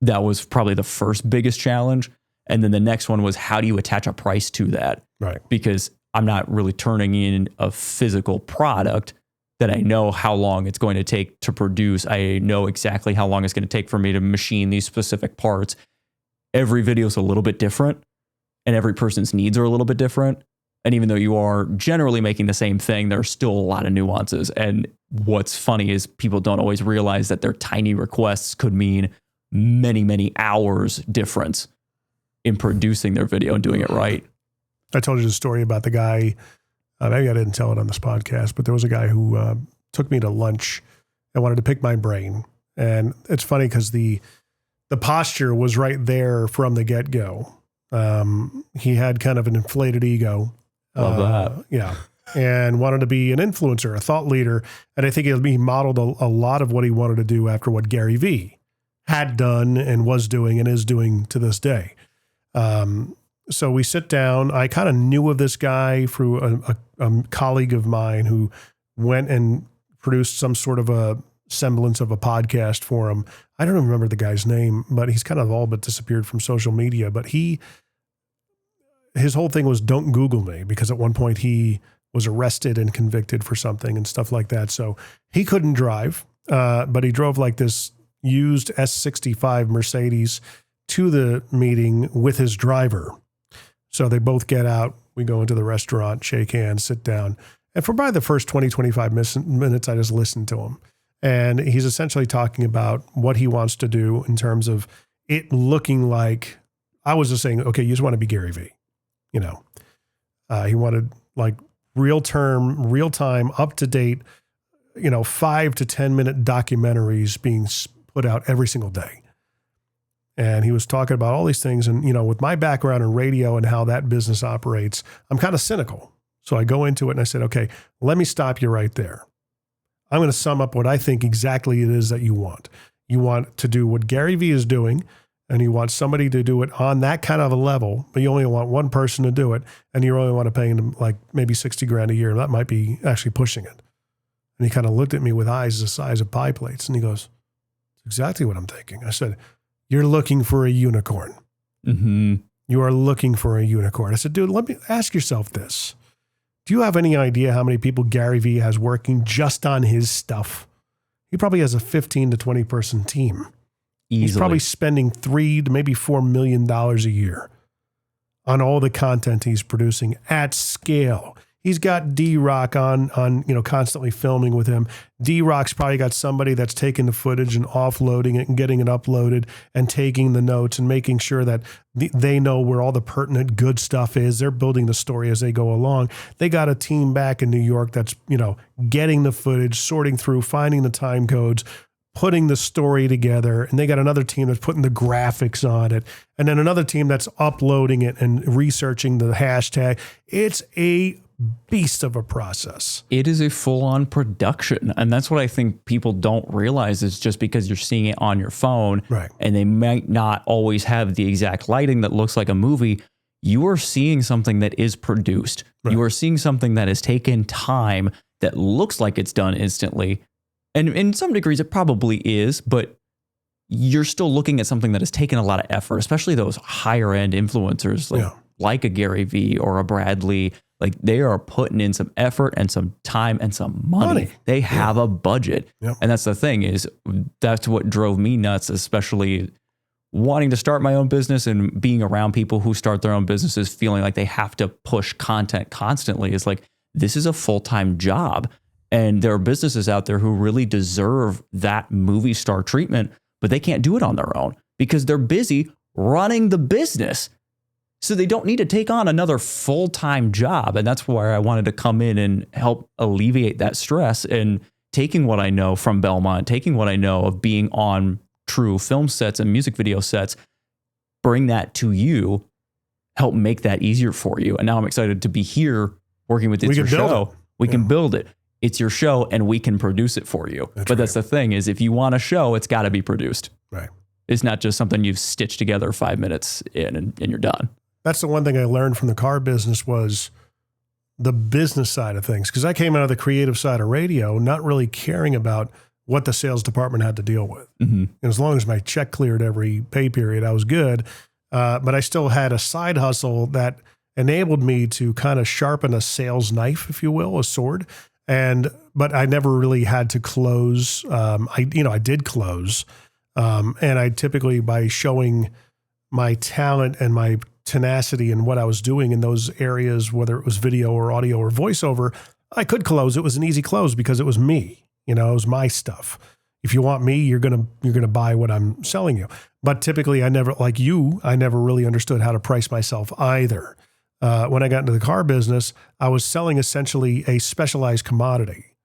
That was probably the first biggest challenge. And then the next one was, how do you attach a price to that? Right. Because I'm not really turning in a physical product that I know how long it's going to take to produce. I know exactly how long it's going to take for me to machine these specific parts. Every video is a little bit different, and every person's needs are a little bit different. And even though you are generally making the same thing, there's still a lot of nuances. And what's funny is people don't always realize that their tiny requests could mean many, many hours difference in producing their video and doing it right. I told you the story about the guy. Maybe I didn't tell it on this podcast, but there was a guy who took me to lunch and wanted to pick my brain. And it's funny because the posture was right there from the get-go. He had kind of an inflated ego. Love that. Yeah. And wanted to be an influencer, a thought leader. And I think he modeled a lot of what he wanted to do after what Gary Vee had done and was doing and is doing to this day. So we sit down. I kind of knew of this guy through a colleague of mine who went and produced some sort of a semblance of a podcast for him. I don't even remember the guy's name, but he's kind of all but disappeared from social media. But his whole thing was, don't Google me, because at one point he was arrested and convicted for something and stuff like that. So he couldn't drive, but he drove like this used S65 Mercedes to the meeting with his driver. So they both get out. We go into the restaurant, shake hands, sit down. And for probably the first 20, 25 minutes, I just listened to him. And he's essentially talking about what he wants to do in terms of it looking like, I was just saying, okay, you just want to be Gary Vee. He wanted like real time, up to date, 5 to 10 minute documentaries being put out every single day. And he was talking about all these things. And, with my background in radio and how that business operates, I'm kind of cynical. So I go into it and I said, okay, let me stop you right there. I'm going to sum up what I think exactly it is that you want. You want to do what Gary Vee is doing, and you want somebody to do it on that kind of a level, but you only want one person to do it, and you only want to pay them like maybe $60,000 a year. That might be actually pushing it. And he kind of looked at me with eyes the size of pie plates, and he goes, "That's exactly what I'm thinking." I said, "You're looking for a unicorn. Mm-hmm. You are looking for a unicorn." I said, "Dude, let me ask yourself this. Do you have any idea how many people Gary Vee has working just on his stuff? He probably has a 15 to 20 person team. Easily. He's probably spending $3 to maybe $4 million a year on all the content he's producing at scale. He's got D-Rock on, constantly filming with him. D-Rock's probably got somebody that's taking the footage and offloading it and getting it uploaded and taking the notes and making sure that they know where all the pertinent good stuff is. They're building the story as they go along. They got a team back in New York that's, getting the footage, sorting through, finding the time codes, putting the story together, and they got another team that's putting the graphics on it, and then another team that's uploading it and researching the hashtag. It's a beast of a process. It is a full-on production, and that's what I think people don't realize is just because you're seeing it on your phone, right, and they might not always have the exact lighting that looks like a movie, you are seeing something that is produced. Right. You are seeing something that has taken time that looks like it's done instantly. And in some degrees, it probably is, but you're still looking at something that has taken a lot of effort, especially those higher end influencers like a Gary Vee or a Bradley. Like they are putting in some effort and some time and some money. They have a budget. Yep. And that's the thing is that's what drove me nuts, especially wanting to start my own business and being around people who start their own businesses, feeling like they have to push content constantly is like, this is a full-time job. And there are businesses out there who really deserve that movie star treatment, but they can't do it on their own because they're busy running the business. So they don't need to take on another full-time job. And that's where I wanted to come in and help alleviate that stress and taking what I know from Belmont, taking what I know of being on true film sets and music video sets, bring that to you, help make that easier for you. And now I'm excited to be here working with It's Your Show. We can build it. It's your show and we can produce it for you. That's the thing is if you want a show, it's got to be produced. Right. It's not just something you've stitched together 5 minutes in and you're done. That's the one thing I learned from the car business was the business side of things. Because I came out of the creative side of radio, not really caring about what the sales department had to deal with. Mm-hmm. And as long as my check cleared every pay period, I was good. But I still had a side hustle that enabled me to kind of sharpen a sales knife, if you will, a sword. But I never really had to close. I did close. And I typically, by showing my talent and my tenacity and what I was doing in those areas, whether it was video or audio or voiceover, I could close. It was an easy close because it was me. It was my stuff. If you want me, you're gonna buy what I'm selling you. But typically, I never really understood how to price myself either. When I got into the car business, I was selling essentially a specialized commodity.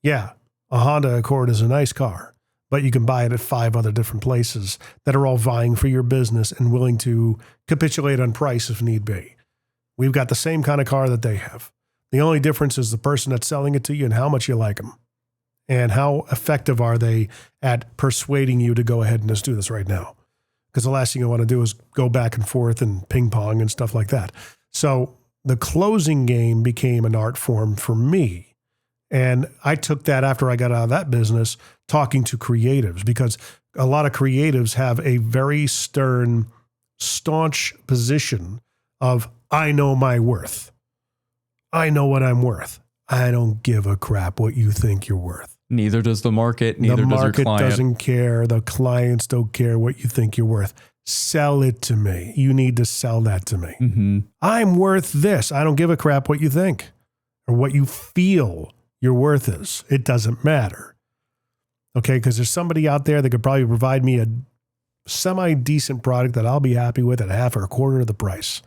Yeah, a Honda Accord is a nice car, but you can buy it at 5 other different places that are all vying for your business and willing to capitulate on price if need be. We've got the same kind of car that they have. The only difference is the person that's selling it to you and how much you like them. And how effective are they at persuading you to go ahead and just do this right now? Because the last thing you want to do is go back and forth and ping pong and stuff like that. So the closing game became an art form for me. And I took that after I got out of that business, talking to creatives, because a lot of creatives have a very stern, staunch position of, I know my worth. I know what I'm worth. I don't give a crap what you think you're worth. Neither does the market. Neither does your client. The market doesn't care. The clients don't care what you think you're worth. Sell it to me. You need to sell that to me. Mm-hmm. I'm worth this. I don't give a crap what you think or what you feel your worth is. It doesn't matter. Okay, because there's somebody out there that could probably provide me a semi-decent product that I'll be happy with at half or a quarter of the price.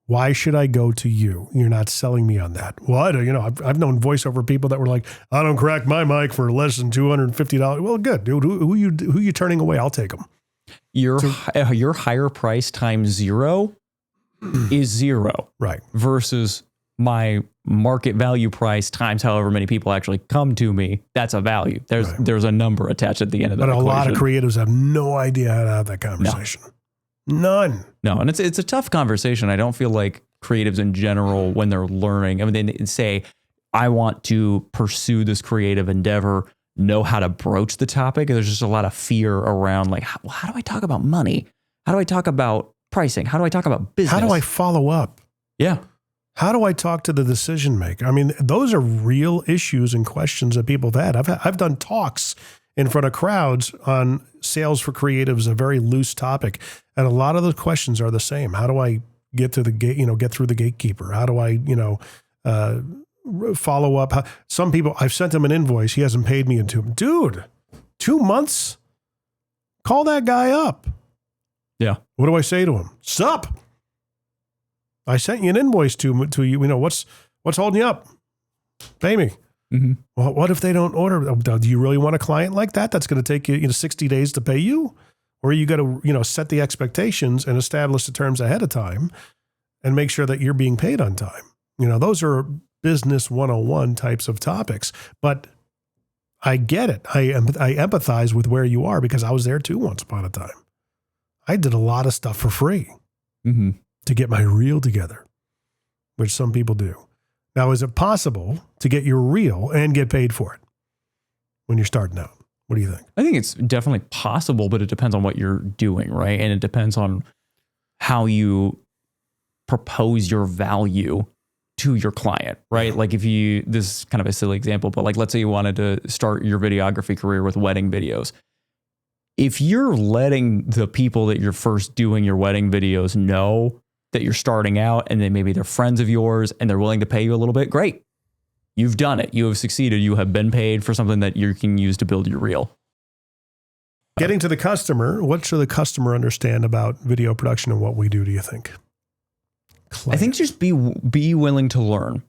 Why should I go to you? You're not selling me on that. Well, I've known voiceover people that were like, I don't crack my mic for less than $250. Well, good, dude. Who you turning away? I'll take them. Your higher price times 0 is 0. Right. Versus my market value price times however many people actually come to me, that's a value. There's a number attached at the end of that equation. But a lot of creatives have no idea how to have that conversation. None. No, and it's a tough conversation. I don't feel like creatives in general, when they're learning, I mean, they say, I want to pursue this creative endeavor, know how to broach the topic. There's just a lot of fear around like, how do I talk about money? How do I talk about pricing? How do I talk about business? How do I follow up? Yeah. How do I talk to the decision maker? I mean, those are real issues and questions that people have had. I've done talks in front of crowds on sales for creatives, a very loose topic. And a lot of the questions are the same. How do I get to the gate, get through the gatekeeper? How do I, follow up? Some people, I've sent him an invoice. He hasn't paid me in 2 months. Dude, 2 months? Call that guy up. Yeah. What do I say to him? Sup? I sent you an invoice to you. What's holding you up? Pay me. Mm-hmm. Well, what if they don't order? Do you really want a client like that? That's going to take you 60 days to pay you? Or you got to, set the expectations and establish the terms ahead of time and make sure that you're being paid on time. Those are business 101 types of topics, but I get it. I empathize with where you are because I was there too once upon a time. I did a lot of stuff for free to get my reel together, which some people do. Now, is it possible to get your reel and get paid for it when you're starting out? What do you think? I think it's definitely possible, but it depends on what you're doing, right? And it depends on how you propose your value to your client, right? Like this is kind of a silly example, but like, let's say you wanted to start your videography career with wedding videos. If you're letting the people that you're first doing your wedding videos know that you're starting out and then maybe they're friends of yours and they're willing to pay you a little bit, great. You've done it. You have succeeded. You have been paid for something that you can use to build your reel. Getting to the customer, what should the customer understand about video production and what we do you think? I think just be willing to learn.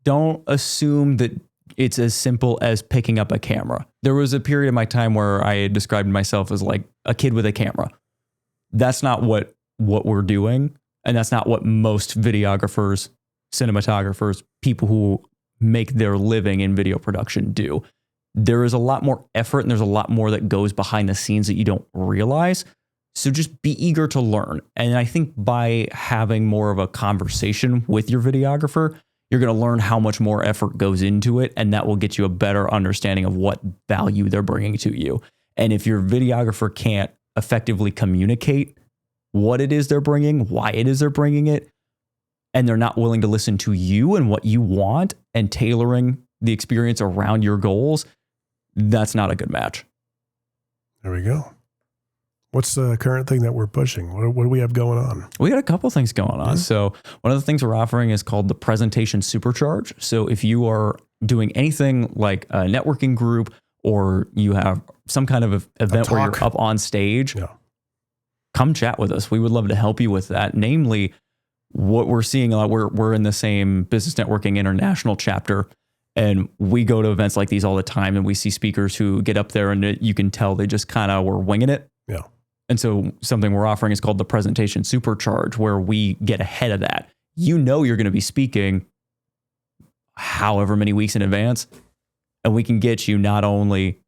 Don't assume that it's as simple as picking up a camera. There was a period of my time where I had described myself as like a kid with a camera. That's not what we're doing. And that's not what most videographers, cinematographers, people who make their living in video production do. There is a lot more effort and there's a lot more that goes behind the scenes that you don't realize. So just be eager to learn. And I think by having more of a conversation with your videographer, you're going to learn how much more effort goes into it. And that will get you a better understanding of what value they're bringing to you. And if your videographer can't effectively communicate what it is they're bringing, why it is they're bringing it, and they're not willing to listen to you and what you want and tailoring the experience around your goals, that's not a good match. There we go. What's the current thing that we're pushing? What do we have going on? We got a couple things going on. So one of the things we're offering is called the Presentation Supercharge. So if you are doing anything like a networking group or you have some kind of event where you're up on stage, come chat with us. We would love to help you with that. Namely, what we're seeing a lot, we're in the same Business Networking International chapter, and we go to events like these all the time, and we see speakers who get up there and you can tell they just kind of were winging it. Yeah. And so something we're offering is called the Presentation Supercharge, where we get ahead of that. You're going to be speaking however many weeks in advance, and we can get you not only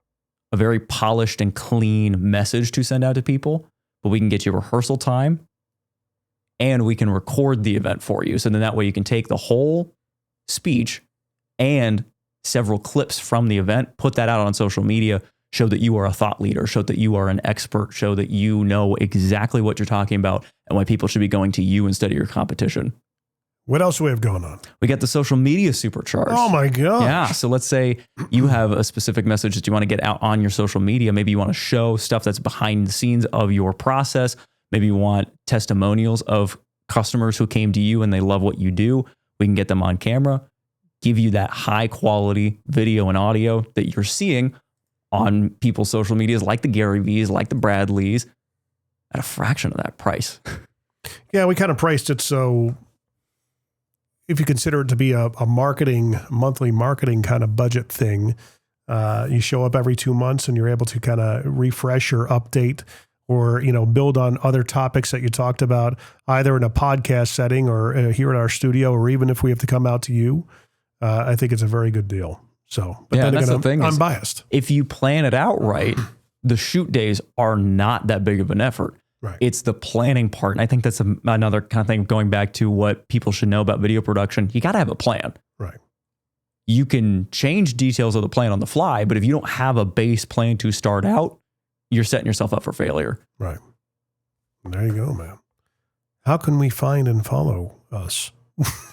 a very polished and clean message to send out to people, but we can get you rehearsal time and we can record the event for you. So then that way you can take the whole speech and several clips from the event, put that out on social media, show that you are a thought leader, show that you are an expert, show that you know exactly what you're talking about and why people should be going to you instead of your competition. What else do we have going on? We got the social media supercharge. Oh my God. Yeah. So let's say you have a specific message that you want to get out on your social media. Maybe you want to show stuff that's behind the scenes of your process. Maybe you want testimonials of customers who came to you and they love what you do. We can get them on camera, give you that high quality video and audio that you're seeing on people's social medias, like the Gary V's, like the Bradleys, at a fraction of that price. Yeah, we kind of priced it so if you consider it to be a monthly marketing kind of budget thing, you show up every 2 months and you're able to kind of refresh or update or, build on other topics that you talked about, either in a podcast setting or here at our studio, or even if we have to come out to you. I think it's a very good deal. So, but Yeah, then that's again, the thing I'm is- biased. If you plan it out right, the shoot days are not that big of an effort. Right. It's the planning part. And I think that's another kind of thing going back to what people should know about video production. You got to have a plan. Right. You can change details of the plan on the fly, but if you don't have a base plan to start out, you're setting yourself up for failure. Right. There you go, man. How can we find and follow us?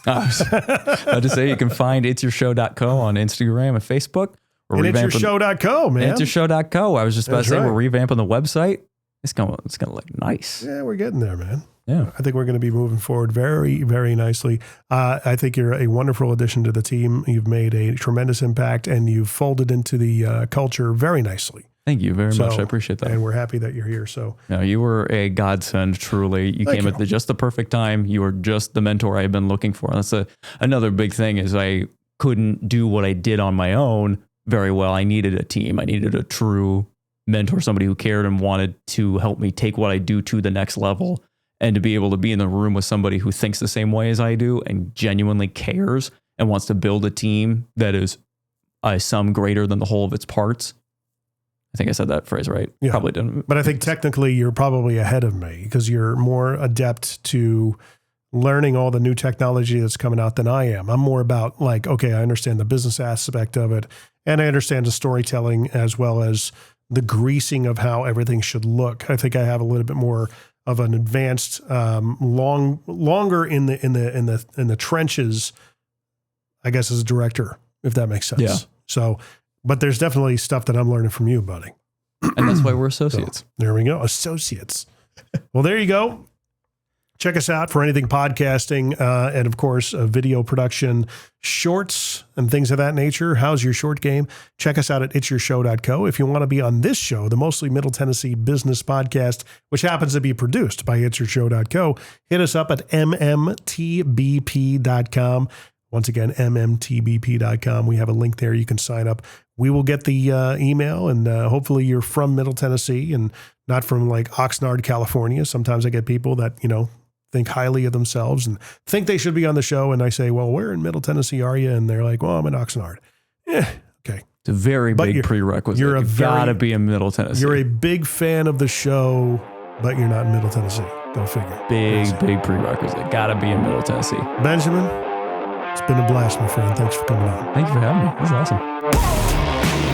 I was about to say you can find it'syourshow.co on Instagram and Facebook. And it'syourshow.co, man. It'syourshow.co. I was just about That's to say right. we're revamping the website. It's gonna look nice. Yeah, we're getting there, man. Yeah. I think we're going to be moving forward very, very nicely. I think you're a wonderful addition to the team. You've made a tremendous impact, and you've folded into the culture very nicely. Thank you very much. I appreciate that. And we're happy that you're here. So No, you were a godsend, truly. You came at just the perfect time. You were just the mentor I had been looking for. And that's another big thing is I couldn't do what I did on my own very well. I needed a team. I needed a true mentor, somebody who cared and wanted to help me take what I do to the next level, and to be able to be in the room with somebody who thinks the same way as I do and genuinely cares and wants to build a team that is a sum greater than the whole of its parts. I think I said that phrase right. Yeah. Probably didn't. But I think technically you're probably ahead of me because you're more adept to learning all the new technology that's coming out than I am. I'm more about like, okay, I understand the business aspect of it, and I understand the storytelling as well as the greasing of how everything should look. I think I have a little bit more of an advanced, longer in the trenches, I guess, as a director, if that makes sense. Yeah. So, but there's definitely stuff that I'm learning from you, buddy. And that's why we're associates. So, there we go. Associates. Well, there you go. Check us out for anything podcasting and, of course, video production, shorts and things of that nature. How's your short game? Check us out at it'syourshow.co. If you want to be on this show, the Mostly Middle Tennessee Business Podcast, which happens to be produced by it'syourshow.co, hit us up at mmtbp.com. Once again, mmtbp.com. We have a link there. You can sign up. We will get the email, and hopefully you're from Middle Tennessee and not from like Oxnard, California. Sometimes I get people that, think highly of themselves and think they should be on the show. And I say, well, where in Middle Tennessee are you? And they're like, well, I'm in Oxnard. Okay. It's a very big prerequisite. You've got to be in Middle Tennessee. You're a big fan of the show, but you're not in Middle Tennessee. Go figure. Big prerequisite. Got to be in Middle Tennessee. Benjamin, it's been a blast, my friend. Thanks for coming on. Thank you for having me. This is awesome.